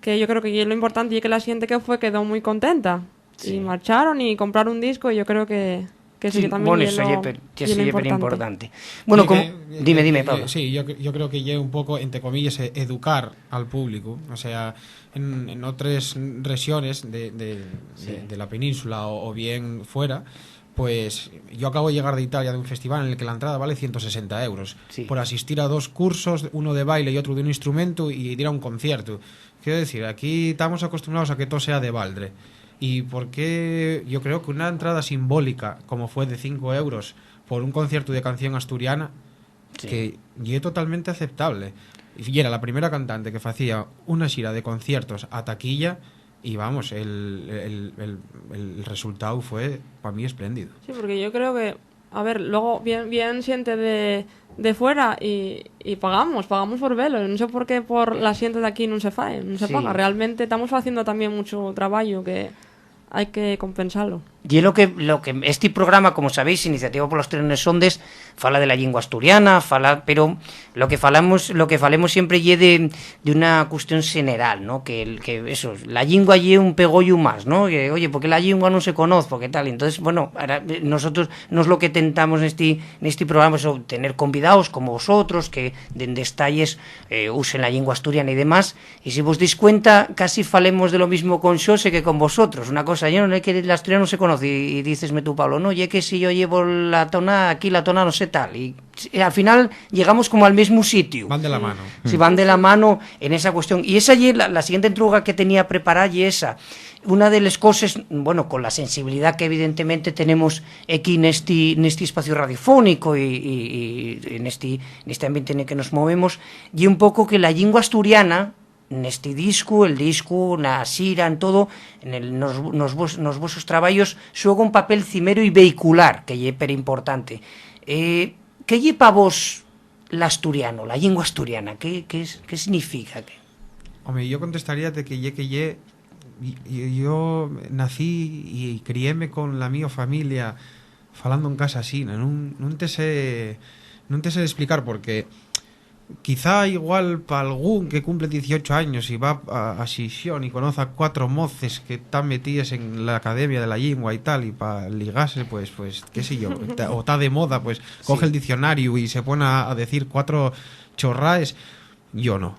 que yo creo que lo importante y que la gente que fue quedó muy contenta. Sí. Y marcharon y compraron un disco, y yo creo que sí, que también bueno, y eso y es lo importante. Bueno, Sí, dime, Pablo. Sí, yo creo que lleva un poco, entre comillas, educar al público. O sea, en otras regiones de la península o bien fuera, pues yo acabo de llegar de Italia de un festival en el que la entrada vale 160 euros Sí. por asistir a 2 cursos, uno de baile y otro de un instrumento, y ir a un concierto. Quiero decir, aquí estamos acostumbrados a que todo sea de balde. ¿Y por qué? Yo creo que una entrada simbólica, como fue de 5 euros por un concierto de canción asturiana, Sí. que y es totalmente aceptable. Y era la primera cantante que hacía una xira de conciertos a taquilla, y vamos, el resultado fue para mí espléndido. Sí, porque yo creo que, a ver, luego bien siente de fuera y pagamos por verlo. No sé por qué por la siente de aquí no se Sí. paga. Realmente estamos haciendo también mucho trabajo que hay que compensarlo. Y lo que este programa, como sabéis, Iniciativa por los Trenes Ondes, fala de la lengua asturiana, pero lo que falemos siempre lle de una cuestión general, ¿no? Que eso, la lengua lle un pegollo más, ¿no? Que, oye, porque la lengua no se conoce, porque tal. Entonces, bueno, ahora nosotros no es lo que tentamos en este programa, eso, tener convidados como vosotros, que dende estalles usen la lengua asturiana y demás. Y si vos dais cuenta, casi falemos de lo mismo con Xose que con vosotros. Una cosa, yo no es que el asturiano no se conoce, y dicesme tú, Pablo, no, y que si yo llevo la tona aquí, la tona no sé tal, y al final llegamos como al mismo sitio. Van de la mano. Si van de la mano en esa cuestión. Y esa y la siguiente entrega que tenía preparada y esa. Una de las cosas, bueno, con la sensibilidad que evidentemente tenemos aquí en este espacio radiofónico y en este ambiente en el que nos movemos, y un poco que la lengua asturiana, neste disco, na xira, en todo, nos vosos traballos, xoga un papel cimero e vehicular, que lle pero importante. Que lle pa vos l'asturiano, la lingua asturiana? Que significa? Hombre, yo contestaría de que yo nací y criéme con la mi familia falando en casa así, non te sé explicar, porque quizá igual para algún que cumple 18 años y va a Xixón y conoce a 4 moces que están metidas en la academia de la lengua y tal, y para ligarse, pues qué sé yo, o está de moda, pues coge el diccionario y se pone a decir 4 chorraes. Yo no,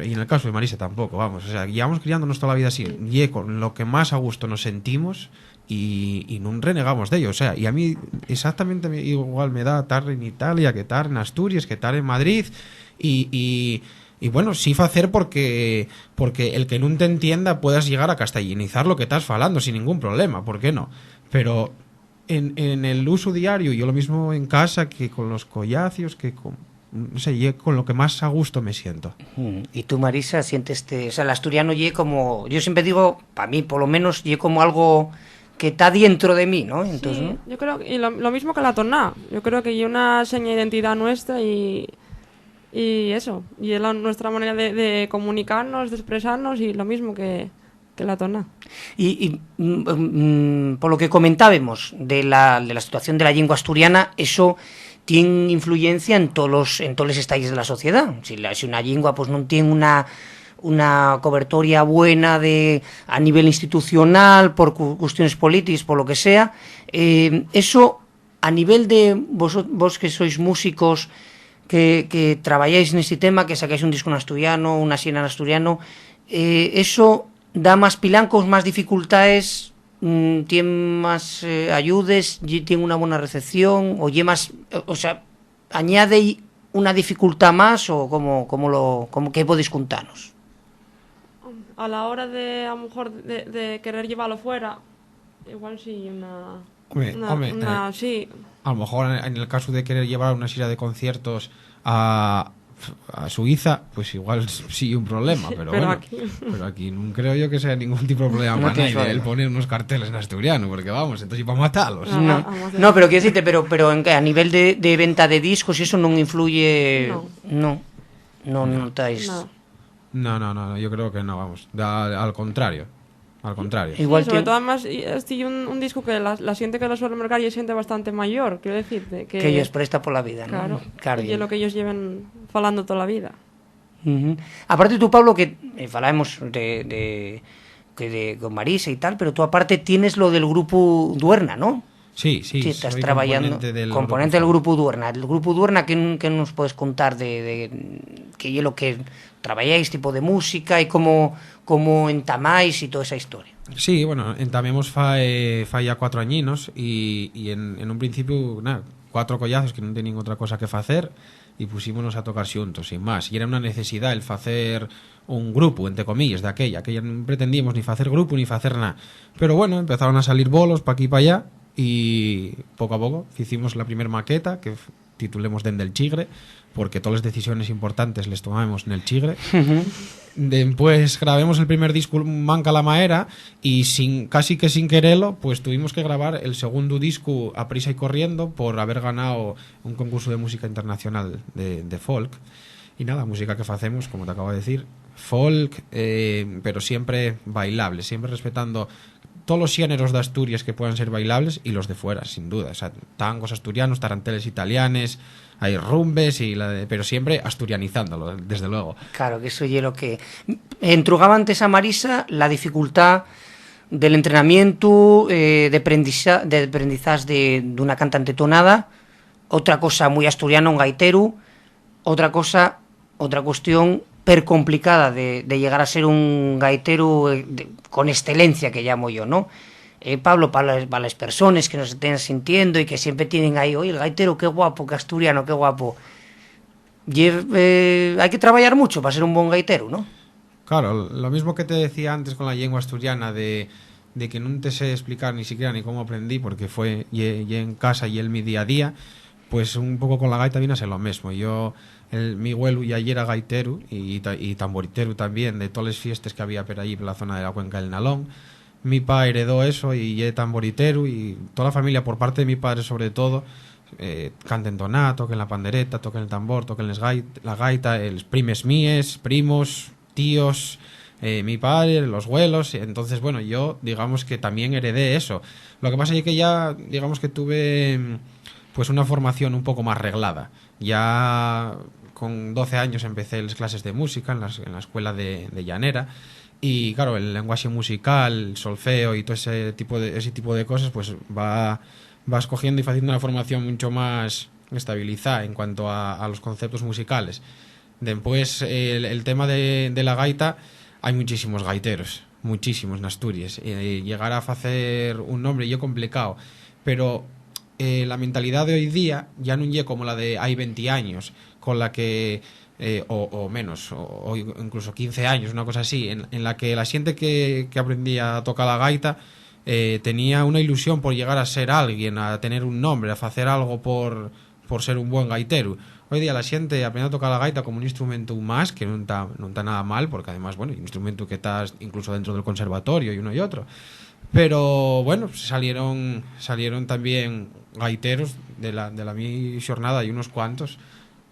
y en el caso de Marisa tampoco, vamos, o sea, llevamos criándonos toda la vida así, y con lo que más a gusto nos sentimos, y no renegamos de ello, o sea, y a mí exactamente igual me da estar en Italia que estar en Asturias, que estar en Madrid, y bueno, sí facer porque el que no te entienda puedas llegar a castellanizar lo que estás falando sin ningún problema, ¿por qué no? Pero en el uso diario, yo lo mismo en casa que con los collacios, que no sé, con lo que más a gusto me siento. Y tú, Marisa, sientes o sea, el asturiano lle como, yo siempre digo, para mí por lo menos, lle como algo que está dentro de mí, ¿no? Entonces, Sí, ¿no? yo creo que lo mismo que la toná. Yo creo que hay una seña de identidad nuestra y eso. Y es nuestra manera de comunicarnos, de expresarnos, y lo mismo que la toná. Y por lo que comentábamos de la situación de la lengua asturiana, eso tiene influencia en todos los estalles de la sociedad. Si una lengua pues no tiene una cobertoria buena a nivel institucional, por cuestiones políticas, por lo que sea, eso a nivel de vos que sois músicos, que traballáis neste tema, que sacáis un disco en asturiano, una xira en asturiano, eso dá máis pilancos, máis dificultades, tiene más ayudes, tiene una buena recepción, o sea, añade una dificultad más, o como que podéis contarnos. a la hora de, a lo mejor, de querer llevarlo fuera, igual sí, sí. A lo mejor en el caso de querer llevar una serie de conciertos a Suiza, pues igual sí un problema, pero bueno, pero aquí no creo yo que sea ningún tipo de problema para nadie el poner unos carteles en asturiano, porque vamos, entonces iba a matarlos. No, pero quiero decirte, pero a nivel de venta de discos, eso no influye. No notáis. No, yo creo que no, vamos, al contrario. Al contrario. Igual sobre todo, además, estoy un disco que la gente que lo suele mercar y siente bastante mayor, quiero decirte. Que ellos presta por la vida, ¿no? Claro. Y es lo que ellos lleven falando toda la vida. Aparte tú, Pablo, que falábamos con Marisa y tal, pero tú aparte tienes lo del grupo Duerna, ¿no? Sí, estás trabajando componente del grupo Duerna. El grupo Duerna, ¿qué nos puedes contar de qué es lo que traballáis, tipo de música e como entamáis e toda esa historia? Sí, bueno, entamemos fai ya 4 añinos e en un principio, 4 collazos que non tenían outra cosa que facer e pusímonos a tocar xuntos, sin máis. E era unha necesidade el facer un grupo, entre comillas, de aquella non pretendíamos ni facer grupo ni facer nada. Pero bueno, empezaron a salir bolos pa aquí pa allá y poco a poco hicimos la primera maqueta que titulemos Dende el Chigre, porque todas las decisiones importantes les tomamos en el Chigre. Después grabemos el primer disco Manca la Maera y casi que sin quererlo pues tuvimos que grabar el segundo disco a prisa y corriendo por haber ganado un concurso de música internacional de folk. Y nada, música que facemos, como te acabo de decir, folk, pero siempre bailable, siempre respetando todos los géneros de Asturias que puedan ser bailables y los de fuera, sin duda. O sea, tangos asturianos, taranteles italianes, hay rumbes, pero siempre asturianizándolo, desde luego. Claro, que eso es lo que... Entrugaba antes a Marisa la dificultad del entrenamiento, de aprendizaje de una cantante tonada, otra cosa muy asturiana, un gaitero, otra cuestión complicada de llegar a ser un gaitero con excelencia, que llamo yo, ¿no? Pablo, para las personas que nos estén sintiendo y que siempre tienen ahí, oye, el gaitero, qué guapo, que asturiano, qué guapo. Hay que trabajar mucho para ser un buen gaitero, ¿no? Claro, lo mismo que te decía antes con la lengua asturiana, de que no te sé explicar ni siquiera ni cómo aprendí, porque fue y en casa y en mi día a día, pues un poco con la gaita viene a ser lo mismo. Mi abuelo ya era gaitero y tamboritero también, de todas las fiestas que había por allí, por la zona de la cuenca del Nalón. Mi padre heredó eso y es tamboritero, y toda la familia, por parte de mi padre sobre todo, canten toná, toquen la pandereta, toquen el tambor, toquen la gaita, los primes míes, primos, tíos, mi padre, los abuelos. Entonces, bueno, yo digamos que también heredé eso. Lo que pasa es que ya, digamos que tuve pues una formación un poco más reglada. Ya con 12 años empecé las clases de música en la escuela de Llanera, y claro, el lenguaje musical, el solfeo y todo ese tipo de cosas, pues vas cogiendo y haciendo una formación mucho más estabilizada en cuanto a los conceptos musicales. Después, el tema de la gaita, hay muchísimos gaiteros, muchísimos en Asturias. Llegar a hacer un nombre es complicado, pero la mentalidad de hoy día ya no es como la de hay 20 años, con la que o menos, o incluso 15 años, una cosa así, en la que la gente que aprendía a tocar la gaita tenía una ilusión por llegar a ser alguien, a tener un nombre, a hacer algo por ser un buen gaitero. Hoy día la gente aprende a tocar la gaita como un instrumento más, que no está nada mal, porque además, bueno, hay un instrumento que está incluso dentro del conservatorio y uno y otro. Pero bueno, salieron también gaiteros de la mi jornada, y unos cuantos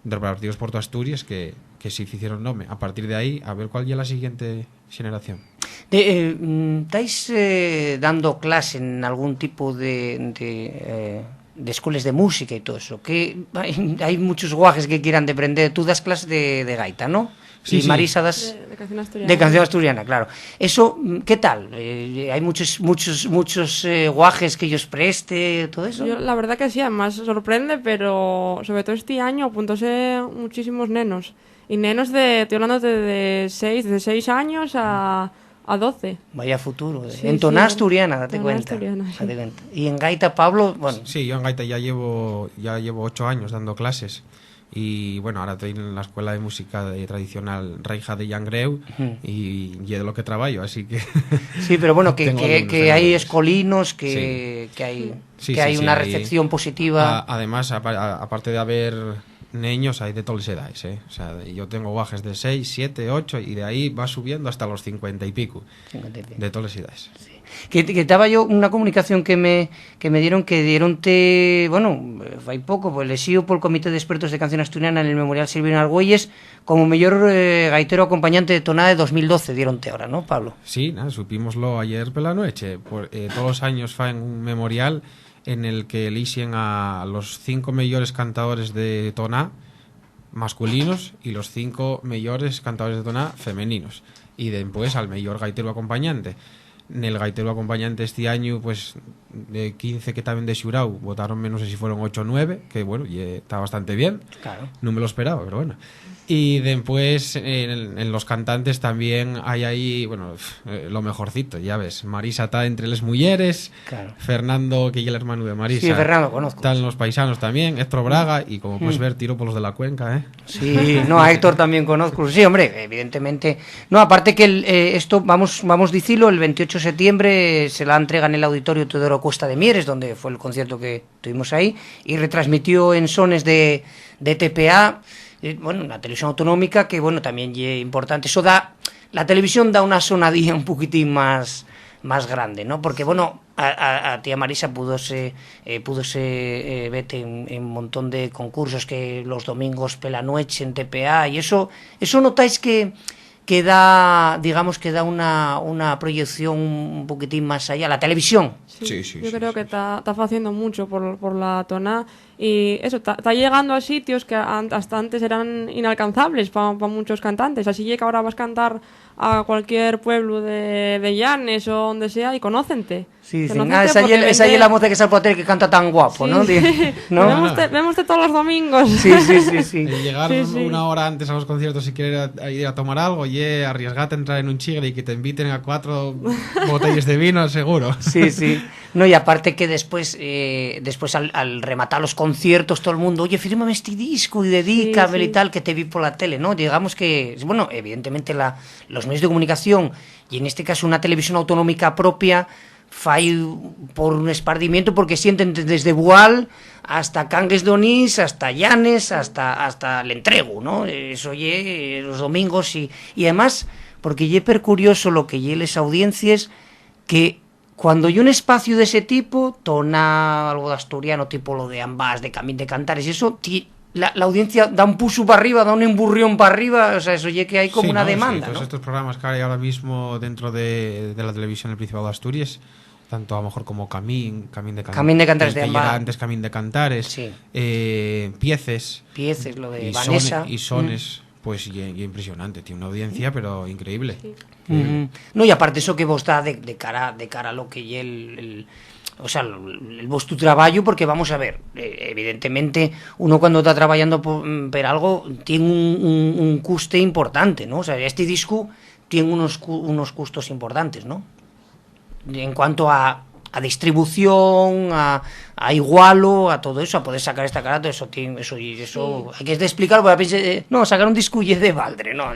repartidos por toda Asturias que sí hicieron nombre. A partir de ahí, a ver cuál es la siguiente generación. ¿Estáis dando clase en algún tipo de escuelas de música y todo eso? Que hay muchos guajes que quieran aprender. Tú das clases de gaita, ¿no? Sí, y Marisa das de canción asturiana. De canción asturiana, claro. Eso, ¿qué tal? ¿Hay muchos guajes que ellos preste, todo eso? Yo, la verdad que sí, además sorprende, pero sobre todo este año apuntóse muchísimos nenos. Y nenos estoy hablando de 6 años a 12. Vaya futuro. Sí, en toná sí, asturiana, date cuenta. Asturiana, sí. Date cuenta. Y en gaita, Pablo, bueno. Sí, yo en gaita ya llevo 8 años dando clases. y bueno, ahora estoy en la escuela de música tradicional Reija de Llangreu y de lo que trabajo, así que Sí, pero bueno, que tengo alumnos hay alumnos. escolinos, que hay, Sí, que hay sí, una hay- recepción positiva. Además, aparte de haber niños, hay de todas las edades, ¿eh? O sea, yo tengo guajes de 6, 7, 8 y de ahí va subiendo hasta los 50 y pico, de todas las edades. Que estaba yo una comunicación que me dieronte, bueno, fai pouco, pues lexío por Comité de Expertos de Canción Asturiana en el Memorial Silvino Argüelles como mellor gaitero acompañante de tonada de 2012, dieronte ahora, ¿no, Pablo? Sí, nada, supímoslo ayer por la noche. Todos los años faen un memorial en el que eligen a los 5 mejores cantadores de toná masculinos y los 5 mejores cantadores de toná femeninos. Y después al mejor gaitero acompañante. En el gaitero acompañante este año, pues de 15 que estaban de xurau, votaron menos, no sé si fueron 8 o 9, que bueno, y está bastante bien. Claro. No me lo esperaba, pero bueno. Y después en los cantantes también hay ahí, bueno, lo mejorcito, ya ves. Marisa está entre las mujeres, Claro. Fernando, que es el hermano de Marisa. Sí, Fernando, conozco. Están los paisanos también, Héctor Braga, y como puedes ver, tiro por los de la cuenca, ¿eh? Sí, no, a Héctor también conozco. Sí, hombre, evidentemente. No, aparte que esto, vamos decirlo, el 28 de septiembre se la entrega en el Auditorio Teodoro Cuesta de Mieres, donde fue el concierto que tuvimos ahí, y retransmitió en sones de TPA, bueno, una televisión autonómica que, bueno, también es importante. Eso da, la televisión da una sonadilla un poquitín más grande, ¿no? Porque, bueno, a tía Marisa pudose vete en un montón de concursos que los domingos pela noche en TPA, y eso notáis que da, digamos, que da una proyección un poquitín más allá, la televisión. Sí, sí, Yo sí, creo sí, que está haciendo mucho por la toná y eso, está llegando a sitios que hasta antes eran inalcanzables para muchos cantantes. Así que ahora vas a cantar a cualquier pueblo de Llanes o donde sea y conócente. Sí, dicen, Conócente esa porque es vende- la moza que sale por la tele que canta tan guapo, Sí, ¿no? sí. ¿No? Vemos todos los domingos. Sí, sí, sí. Llegar Sí, sí. una hora antes a los conciertos si quieres ir a tomar algo y arriesgate a entrar en un chigre y que te inviten a 4 botellas de vino, seguro. Sí, sí. No, y aparte que después al rematar los conciertos todo el mundo, oye, fírmame este disco y dedícamelo Sí, sí. y tal, que te vi por la tele, ¿no? Digamos que, bueno, evidentemente los medios de comunicación, y en este caso una televisión autonómica propia, fai por un espardimiento porque sienten desde Bual hasta Cangues de Onís, hasta Llanes, hasta el entrego, ¿no? Eso ye los domingos y además, porque ye per curioso lo que ye les audiencias, que cuando hay un espacio de ese tipo, tona algo de asturiano, tipo lo de Ambas, de Camín de Cantares, y eso, la audiencia da un puso para arriba, da un emburrión para arriba, o sea, eso ya que hay como Sí, una ¿no? demanda, Sí, todos ¿no? estos programas que hay ahora mismo dentro de la televisión del Principado de Asturias, tanto a lo mejor como Camín de Camín de Cantares que de era Ambá. antes Camín de Cantares, Sí. Pieces Pieces, lo de y Vanessa. Sones, pues y impresionante, tiene una audiencia pero increíble. Ujú. No, y aparte eso que vos da de cara a lo que lle o sea, el vos tu trabajo, porque vamos a ver, evidentemente uno cuando está trabajando por algo tiene un coste importante, ¿no? O sea, este disco tiene unos costos importantes, ¿no? En cuanto a distribución, a igualo, a todo eso, a poder sacar esta cara, todo eso, hay que explicarlo, porque pensé, no, sacar un disco y es de baldre, no,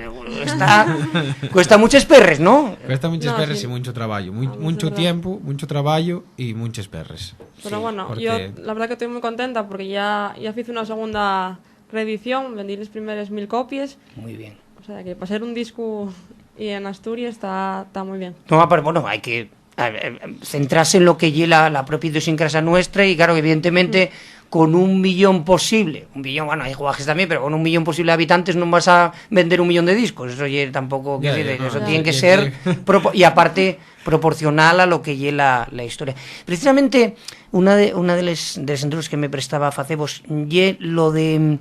cuesta muchos perres, ¿no? Cuesta muchos No, perres sí. y mucho trabajo, es mucho verdad. tiempo, mucho trabajo y muchos perres. Pero bueno, porque- yo la verdad que estoy muy contenta porque ya hice una segunda reedición, vendí las primeras 1000 copias, Muy bien. o sea que para ser un disco y en Asturias está muy bien. No, pero bueno, hay que centrarse en lo que lleva la propia idiosincrasia nuestra y claro, evidentemente con 1 millón posible, 1 millón, bueno, hay guajes también, pero con 1 millón posible de habitantes no vas a vender 1 millón de discos, eso tampoco, Ya, quiero decir, no, eso ya, tiene que ya, ser, ya. y aparte proporcional a lo que lleva la historia. Precisamente, una de las entrevistas que me prestaba a facevos ye lo de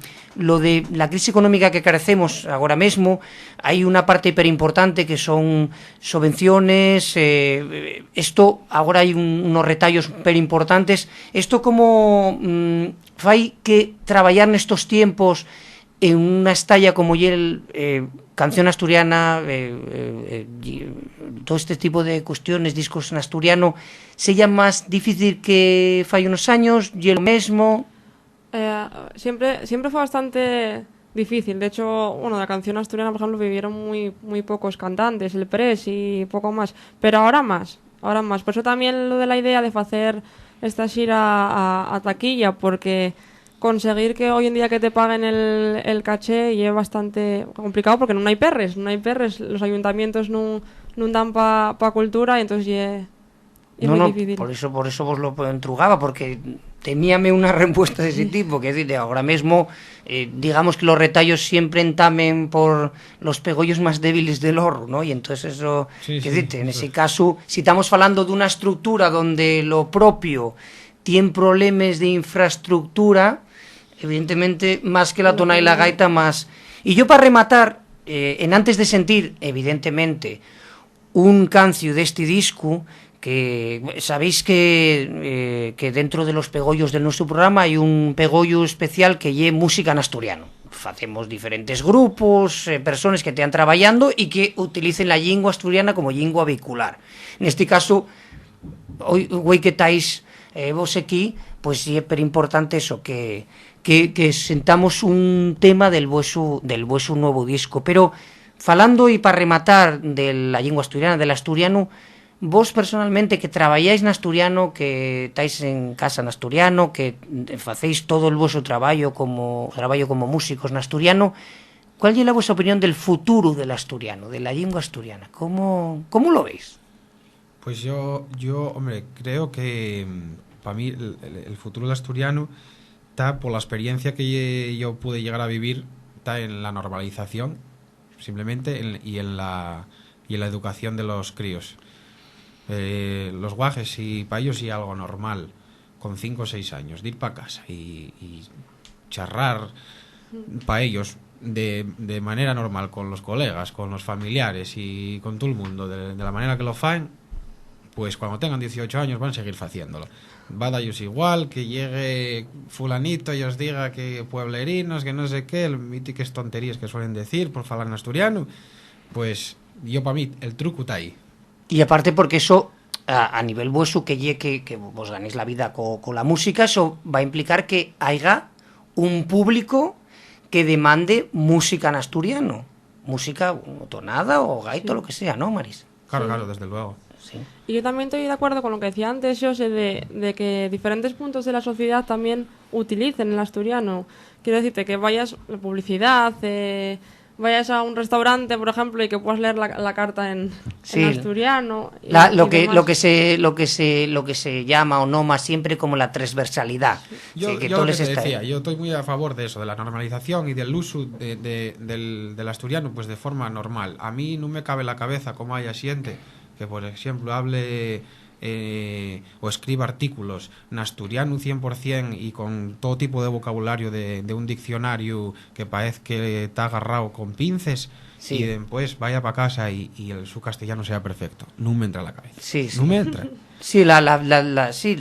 la crisis económica que carecemos agora mesmo. Hai unha parte hiperimportante que son subvenciones, esto agora hai unos retallos hiperimportantes. Esto como fai que traballar nestos tiempos en unha estalla como lle canción asturiana, todo este tipo de cuestiones, discos en asturiano, sella máis difícil que fai unos años, lle lo mesmo? Siempre fue bastante difícil. De hecho, bueno, la canción asturiana, por ejemplo, vivieron muy pocos cantantes, el Pres y poco más. Pero ahora más. Por eso también lo de la idea de hacer esta xira a taquilla, porque conseguir que hoy en día que te paguen el caché y es bastante complicado porque non hai perres, los ayuntamientos non dan pa cultura, e entonces é moi difícil. Por eso vos lo entrugaba, porque temíame una respuesta de ese tipo, que es decir, ahora mismo digamos que los retallos siempre entamen por los pegollos más débiles del horro, ¿no? Y entonces eso, en ese caso, si estamos hablando de una estructura donde lo propio tiene problemas de infraestructura, evidentemente, más que la tona y la gaita, más. Y yo, para rematar, en antes de sentir, evidentemente, un cancio de este disco, que sabéis que dentro de los pegollos del nuestro programa hay un pegollo especial que lle música en asturiano. Hacemos diferentes grupos, personas que están trabajando y que utilicen la lengua asturiana como lengua vehicular. En este caso, hoy que estáis vos aquí, pues sí es pero importante eso, que sentamos un tema del vueso nuevo disco. Pero falando y para rematar de la lengua asturiana, del asturiano, vos personalmente que traballáis en asturiano, que estáis en casa en asturiano, que facéis todo el vuestro traballo como músicos en asturiano, ¿cuál es la vuestra opinión del futuro del asturiano, de la lengua asturiana? ¿Cómo lo veis? Pues yo hombre, creo que para mí el futuro del asturiano está por la experiencia que yo pude llegar a vivir, está en la normalización, simplemente, y en la educación de los críos. Los guajes, y para ellos y algo normal, con 5 o 6 años, de ir para casa y charrar para ellos de manera normal con los colegas, con los familiares y con todo el mundo, de la manera que lo faen, pues cuando tengan 18 años van a seguir haciéndolo. Va a ellos igual, que llegue fulanito y os diga que pueblerinos, que no sé qué, míticas tonterías que suelen decir por falar en asturiano, pues yo para mí el truco está ahí. Y aparte porque eso, a nivel vueso, que vos ganéis la vida con la música, eso va a implicar que haya un público que demande música en asturiano, música tonada o gaito, lo que sea, ¿no, Maris? Claro, desde luego. Sí. Y yo también estoy de acuerdo con lo que decía antes, José, de que diferentes puntos de la sociedad también utilicen el asturiano. Quiero decirte que vayas a publicidad, vayas a un restaurante, por ejemplo, y que puedas leer la carta en asturiano. Lo que se llama o noma siempre como la transversalidad. Yo estoy muy a favor de eso, de la normalización y del uso del asturiano, pues de forma normal. A mí no me cabe la cabeza como haya xente que, por ejemplo, hable o escriba artículos en asturiano 100% y con todo tipo de vocabulario de un diccionario que parece que está agarrado con pinces, y después vaya para casa y su castellano sea perfecto. No me entra a la cabeza. No me entra. Sí,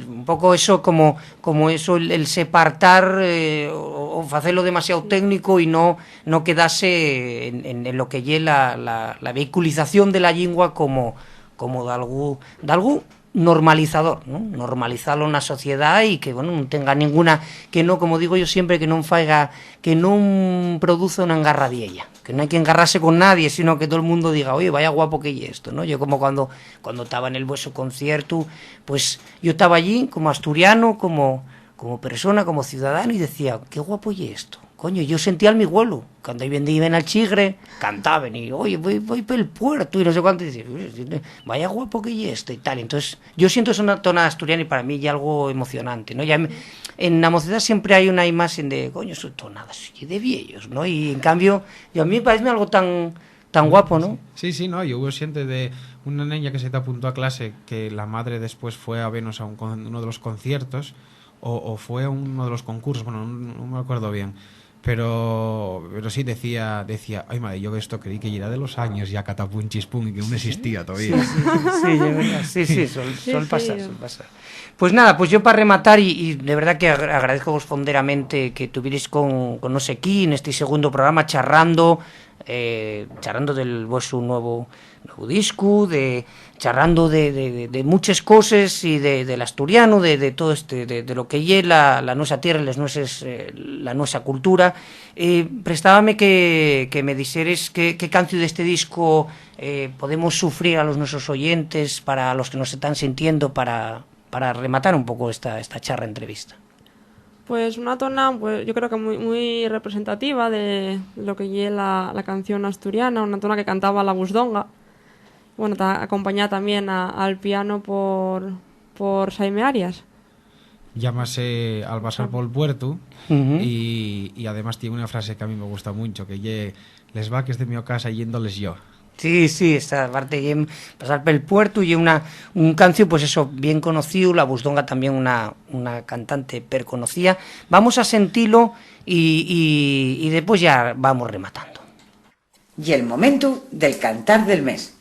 un poco eso como eso, el separar o hacerlo demasiado técnico y no quedarse en lo que lleva la vehiculización de la lengua como de algo normalizador, ¿no? Normalizarlo en la sociedad y que, bueno, no tenga ninguna, que no, como digo yo siempre, que no produce una engarradiella, que no hay que engarrarse con nadie, sino que todo el mundo diga, oye, vaya guapo que es esto, ¿no? Yo como cuando estaba en el vuestro concierto, pues yo estaba allí como asturiano, como persona, como ciudadano, y decía, qué guapo es esto. Coño, yo sentía al mi abuelo, cuando iban al Chigre, cantaban, y oye, voy por el puerto, y no sé cuánto, y decía, vaya guapo que es esto, y tal. Entonces, yo siento esa tonada asturiana y para mí ya algo emocionante, ¿no? Ya en la mocedad siempre hay una imagen de, coño, eso tonadas de viejos, ¿no? Y en cambio, a mí me parece algo tan guapo, ¿no? Sí, no, yo hubo siente de una niña que se te apuntó a clase, que la madre después fue a vernos a uno de los conciertos, o fue a uno de los concursos, bueno, no me acuerdo bien. Pero sí decía, ay madre, yo esto creí que ya era de los años ya catapum chispum y que no existía todavía. Sí, suele pasar. Pues nada, pues yo para rematar y de verdad que agradezco vos fonderamente que tuvierais con no sé aquí en este segundo programa charrando charrando del vuestro nuevo disco, charrando de muchas cosas y del asturiano, de todo de lo que lle la nuestra tierra, la nuestra cultura. Prestábame que me diseres qué canción de este disco podemos sufrir a los nuestros oyentes, para los que nos están sintiendo, para rematar un poco esta charra entrevista. Pues una tona, pues yo creo que muy representativa de lo que lle la canción asturiana, una tona que cantaba la Busdonga. Bueno, acompañada también al piano por Xaime Arias. Llámase Al pasar por el puerto. Y además tiene una frase que a mí me gusta mucho, que lle les vaques de mi casa yéndoles yo. Sí, esta parte de pasar por el puerto y un cancio, pues eso, bien conocido. La Busdonga también una cantante perconocida. Vamos a sentirlo y después ya vamos rematando. Y el momento del cantar del mes.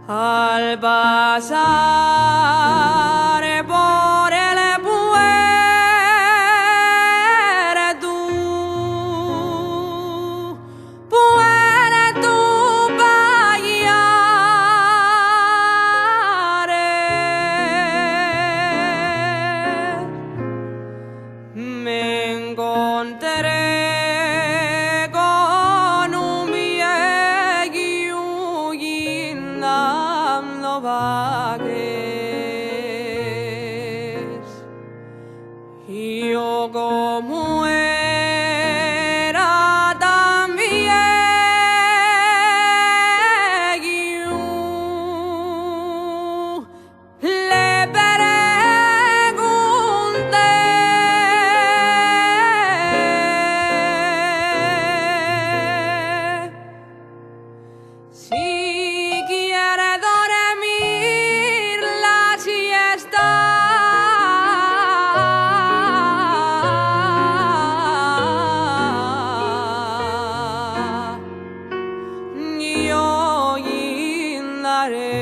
Al pasar por el puerto Payares, me encontré con un viejo guindando vaques. Y yo como era tan viejo, le pregunté si quiere dormir la siesta. Yo guindaré.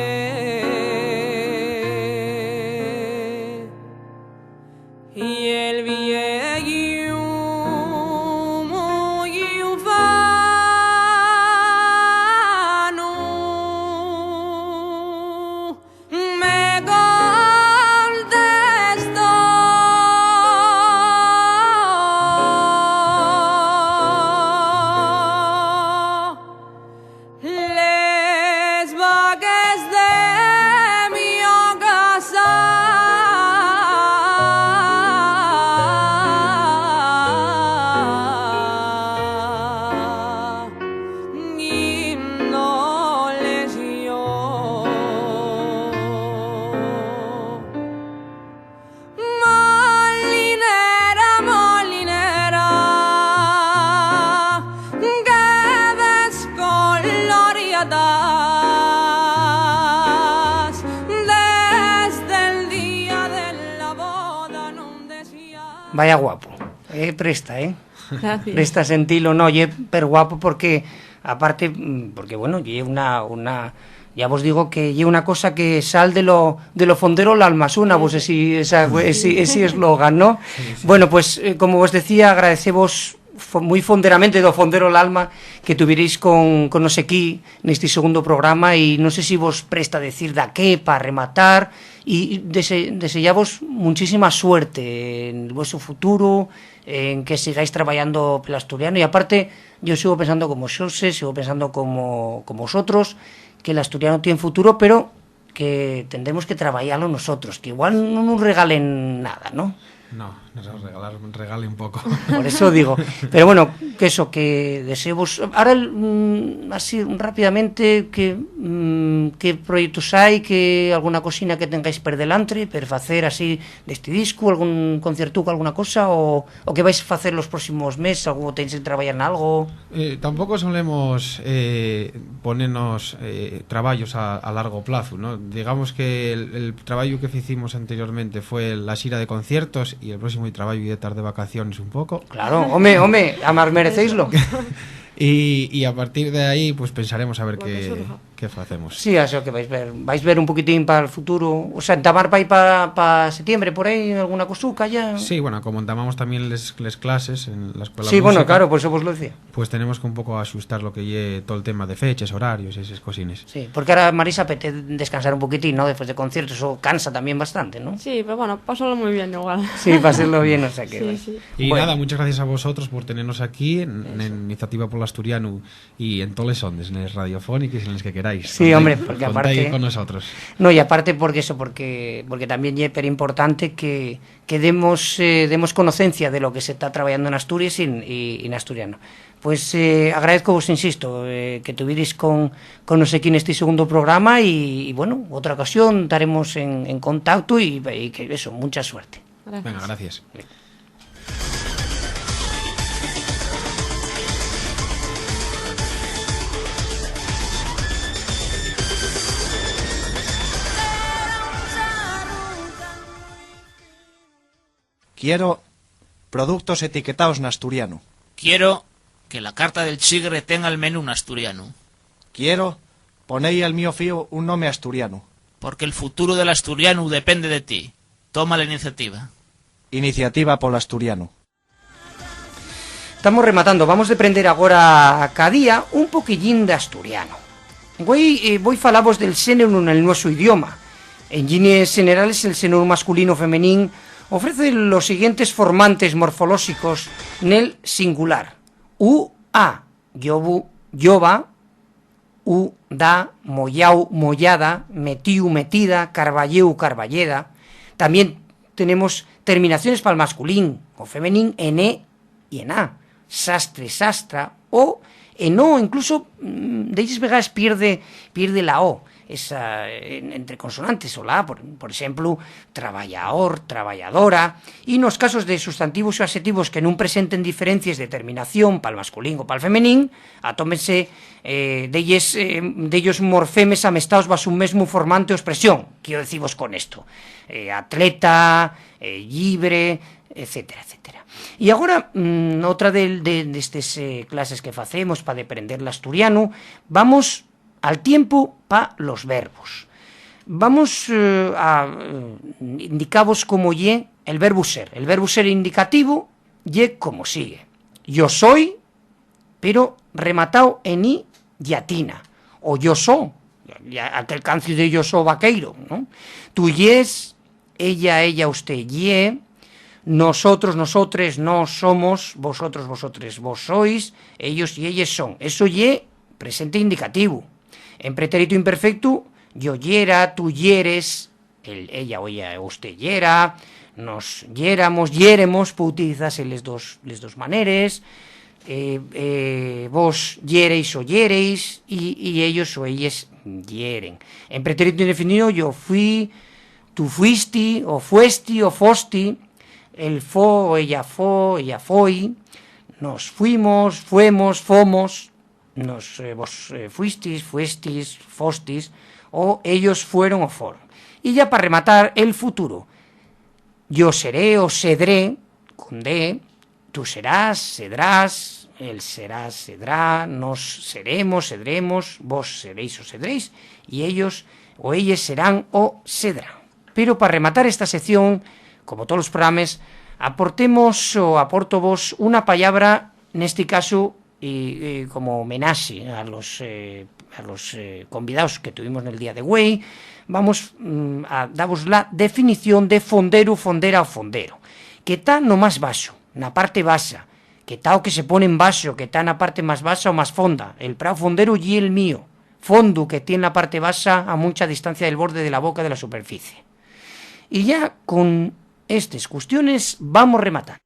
Y el viejo muy ufano me contestó: les vaques de mi casa y no les yo. Molinera, molinera, que descoloriadas desde el día de la boda no decía. Vaya guapo, presta, Gracias. Presta sentirlo, no, pero guapo porque, aparte, porque bueno, ya vos digo que lle una cosa que sal de lo fondero la almasuna, vos ese eslogan, ¿no? Bueno, pues como vos decía, agradecemos muy fonderamente do fondero el alma que tuvierais con nos aquí neste segundo programa, y no sé si vos presta decir da qué para rematar, y desellamos muchísima suerte en vuestro futuro, en que sigáis trabajando pel asturiano. Y aparte, yo sigo pensando como Xose, sigo pensando como vosotros, que el asturiano tiene futuro, pero que tendremos que trabajarlo nosotros, que igual no nos regalen nada, ¿no? No, nos regale un poco. Por eso digo. Pero bueno, que eso, que deseos. Ahora, así rápidamente, ¿qué proyectos hay? ¿Qué alguna cosina que tengáis per delante per facer así deste disco? ¿Algún conciertuco, alguna cosa? ¿O que vais a hacer los próximos meses? ¿Algo tenéis que trabajar en algo? Tampoco solemos ponernos traballos a largo plazo, ¿no? Digamos que el traballo que hicimos anteriormente fue la xira de conciertos vacaciones y el próximo trabajo y de estar de vacaciones un poco. Claro, home, además merecéislo. Y a partir de ahí pues pensaremos a ver Lo que surja. qué hacemos. Sí, eso que vais ver un poquitín para el futuro. O sea, en Tamar para ir para septiembre, por ahí, alguna cosuca ya. Sí, bueno, como entamamos también les clases en la escuela Sí, de bueno, música, claro, por eso vos lo decía. pues tenemos que un poco ajustar lo que lleve todo el tema de fechas, horarios y esas cosines. Sí, porque ahora Marisa apetece descansar un poquitín, ¿no? Después de conciertos, eso cansa también bastante, ¿no? Sí, pero bueno, pásalo muy bien igual. Sí, para hacerlo bien, o sea que... Sí, bueno. sí. Y Bueno. nada, muchas gracias a vosotros por tenernos aquí en Iniciativa por Asturiano y en todas las ondas, en las radiofónicas y en las que queráis. Sí, hombre, porque Contáis aparte... con nosotros. No, y aparte porque también es pero importante que demos conocencia de lo que se está trabajando en Asturias y en asturiano. Pues agradezco, vos insisto, que tuvierais con nos aquí en este segundo programa y bueno, otra ocasión estaremos en contacto y que eso, mucha suerte. Gracias. Venga, gracias. Quiero productos etiquetados en asturiano. Quiero que la carta del chigre tenga el menú en asturiano, Quiero poner al mío fío un nombre asturiano. porque el futuro del asturiano depende de ti. Toma la iniciativa. Iniciativa por asturiano. Estamos rematando, vamos a aprender agora cada día un poquillín de asturiano. Voy falamos del xénero en el nuestro idioma. En líneas generales, el xénero masculino femenín ofrece los siguientes formantes morfológicos nel singular. U, a, yobu, yoba, u, da, mollau, mollada, metiu, metida, carballeu, carballeda. También tenemos terminaciones para el masculín o femenín en e y en a. Sastre, sastra, o en o, incluso de ellas vegadas pierde la o, esa entre consonantes o la a, por ejemplo, traballador, traballadora, y en los casos de sustantivos o adjetivos que no presenten diferencias de terminación para el masculín o para el femenín, atómense de ellos morfemes amestados bajo un mesmo formante o expresión. Quiero deciros con esto, atleta, libre, etcétera, etcétera. Y ahora, otra de estas clases que facemos para aprender el asturiano, vamos al tiempo para los verbos. Vamos a indicaros cómo ye el verbo ser. El verbo ser indicativo ye como sigue. Yo soy, pero rematado en i yatina. O yo so, aquel cancio de yo so vaqueiro, ¿no? Tú yes, ella, usted ye, nosotros, nosotres, no somos, vosotros, vosotres, vos sois, ellos y ellas son. Eso ye presente indicativo. En pretérito imperfecto, yo yera, tú yeres, ella o ella, usted yera, nos yéramos, yéremos, puede utilizarse les dos maneres, vos yereis o yereis, y ellos o ellas yeren. En pretérito indefinido, yo fui, tú fuiste, o fuesti, o fosti, el fo, ella foi, nos fuimos, fuemos, fomos, vos fuistis, fuestis, fostis, o ellos fueron o foron. Y ya para rematar, el futuro. Yo seré o sedré, con D, tú serás, sedrás, él será, sedrá, nos seremos, sedremos, vos seréis o sedréis, y ellos o ellas serán o sedrán. Pero para rematar esta sección, como todos los programas, aporto vos una palabra, en este caso, como homenaje a los convidados que tuvimos en el día de hoy, vamos a daros la definición de fondero, fondera o fondero, que está no más baixo, na parte baixa, que está o que se pone en baixo, que está na parte más baixa o más fonda. El prao fondero y el mío, fondo que tiene la parte baixa a mucha distancia del borde de la boca de la superficie. Y ya con estas cuestiones vamos rematando.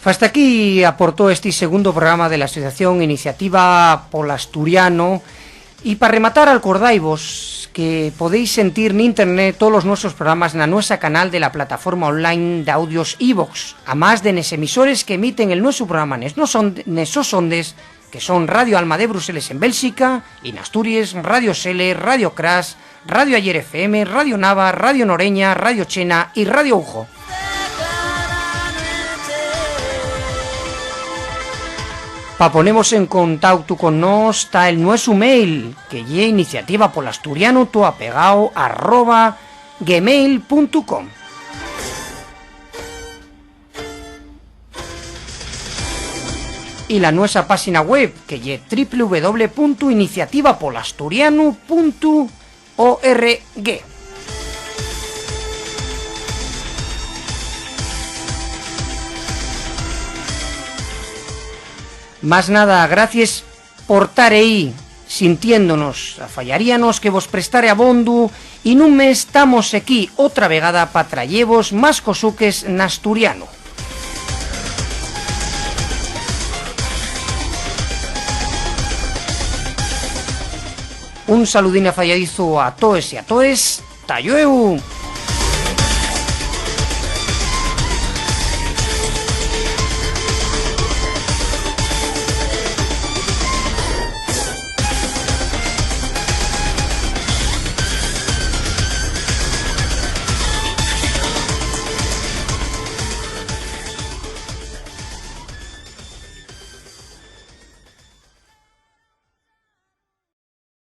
Hasta aquí aportó este segundo programa de la Asociación Iniciativa Pol Asturiano Y para rematar, acordaivos que podéis sentir en internet todos los nuestros programas en nuestro canal de la plataforma online de audios iVox, a más de los emisores que emiten el nuestro programa nesos ondes, que son Radio Alma de Bruselas en Bélgica, y en Asturias, Radio Sele, Radio Crash, Radio Ayer FM, Radio Nava, Radio Noreña, Radio Chena y Radio Ujo. Pa ponemos en contacto con nos está el nuestro mail, que ye iniciativa por asturiano toapegao @gmail.com. Y la nuestra página web, que ye www.iniciativapolasturiano.org. Más nada, gracias por estar ahí, sintiéndonos. Fallaríanos que vos prestare abondo y nun mes estamos aquí otra vegada pa trayevos más cosuques en asturiano. Un saludín falladizo a toes y a toes. ¡Tallueu!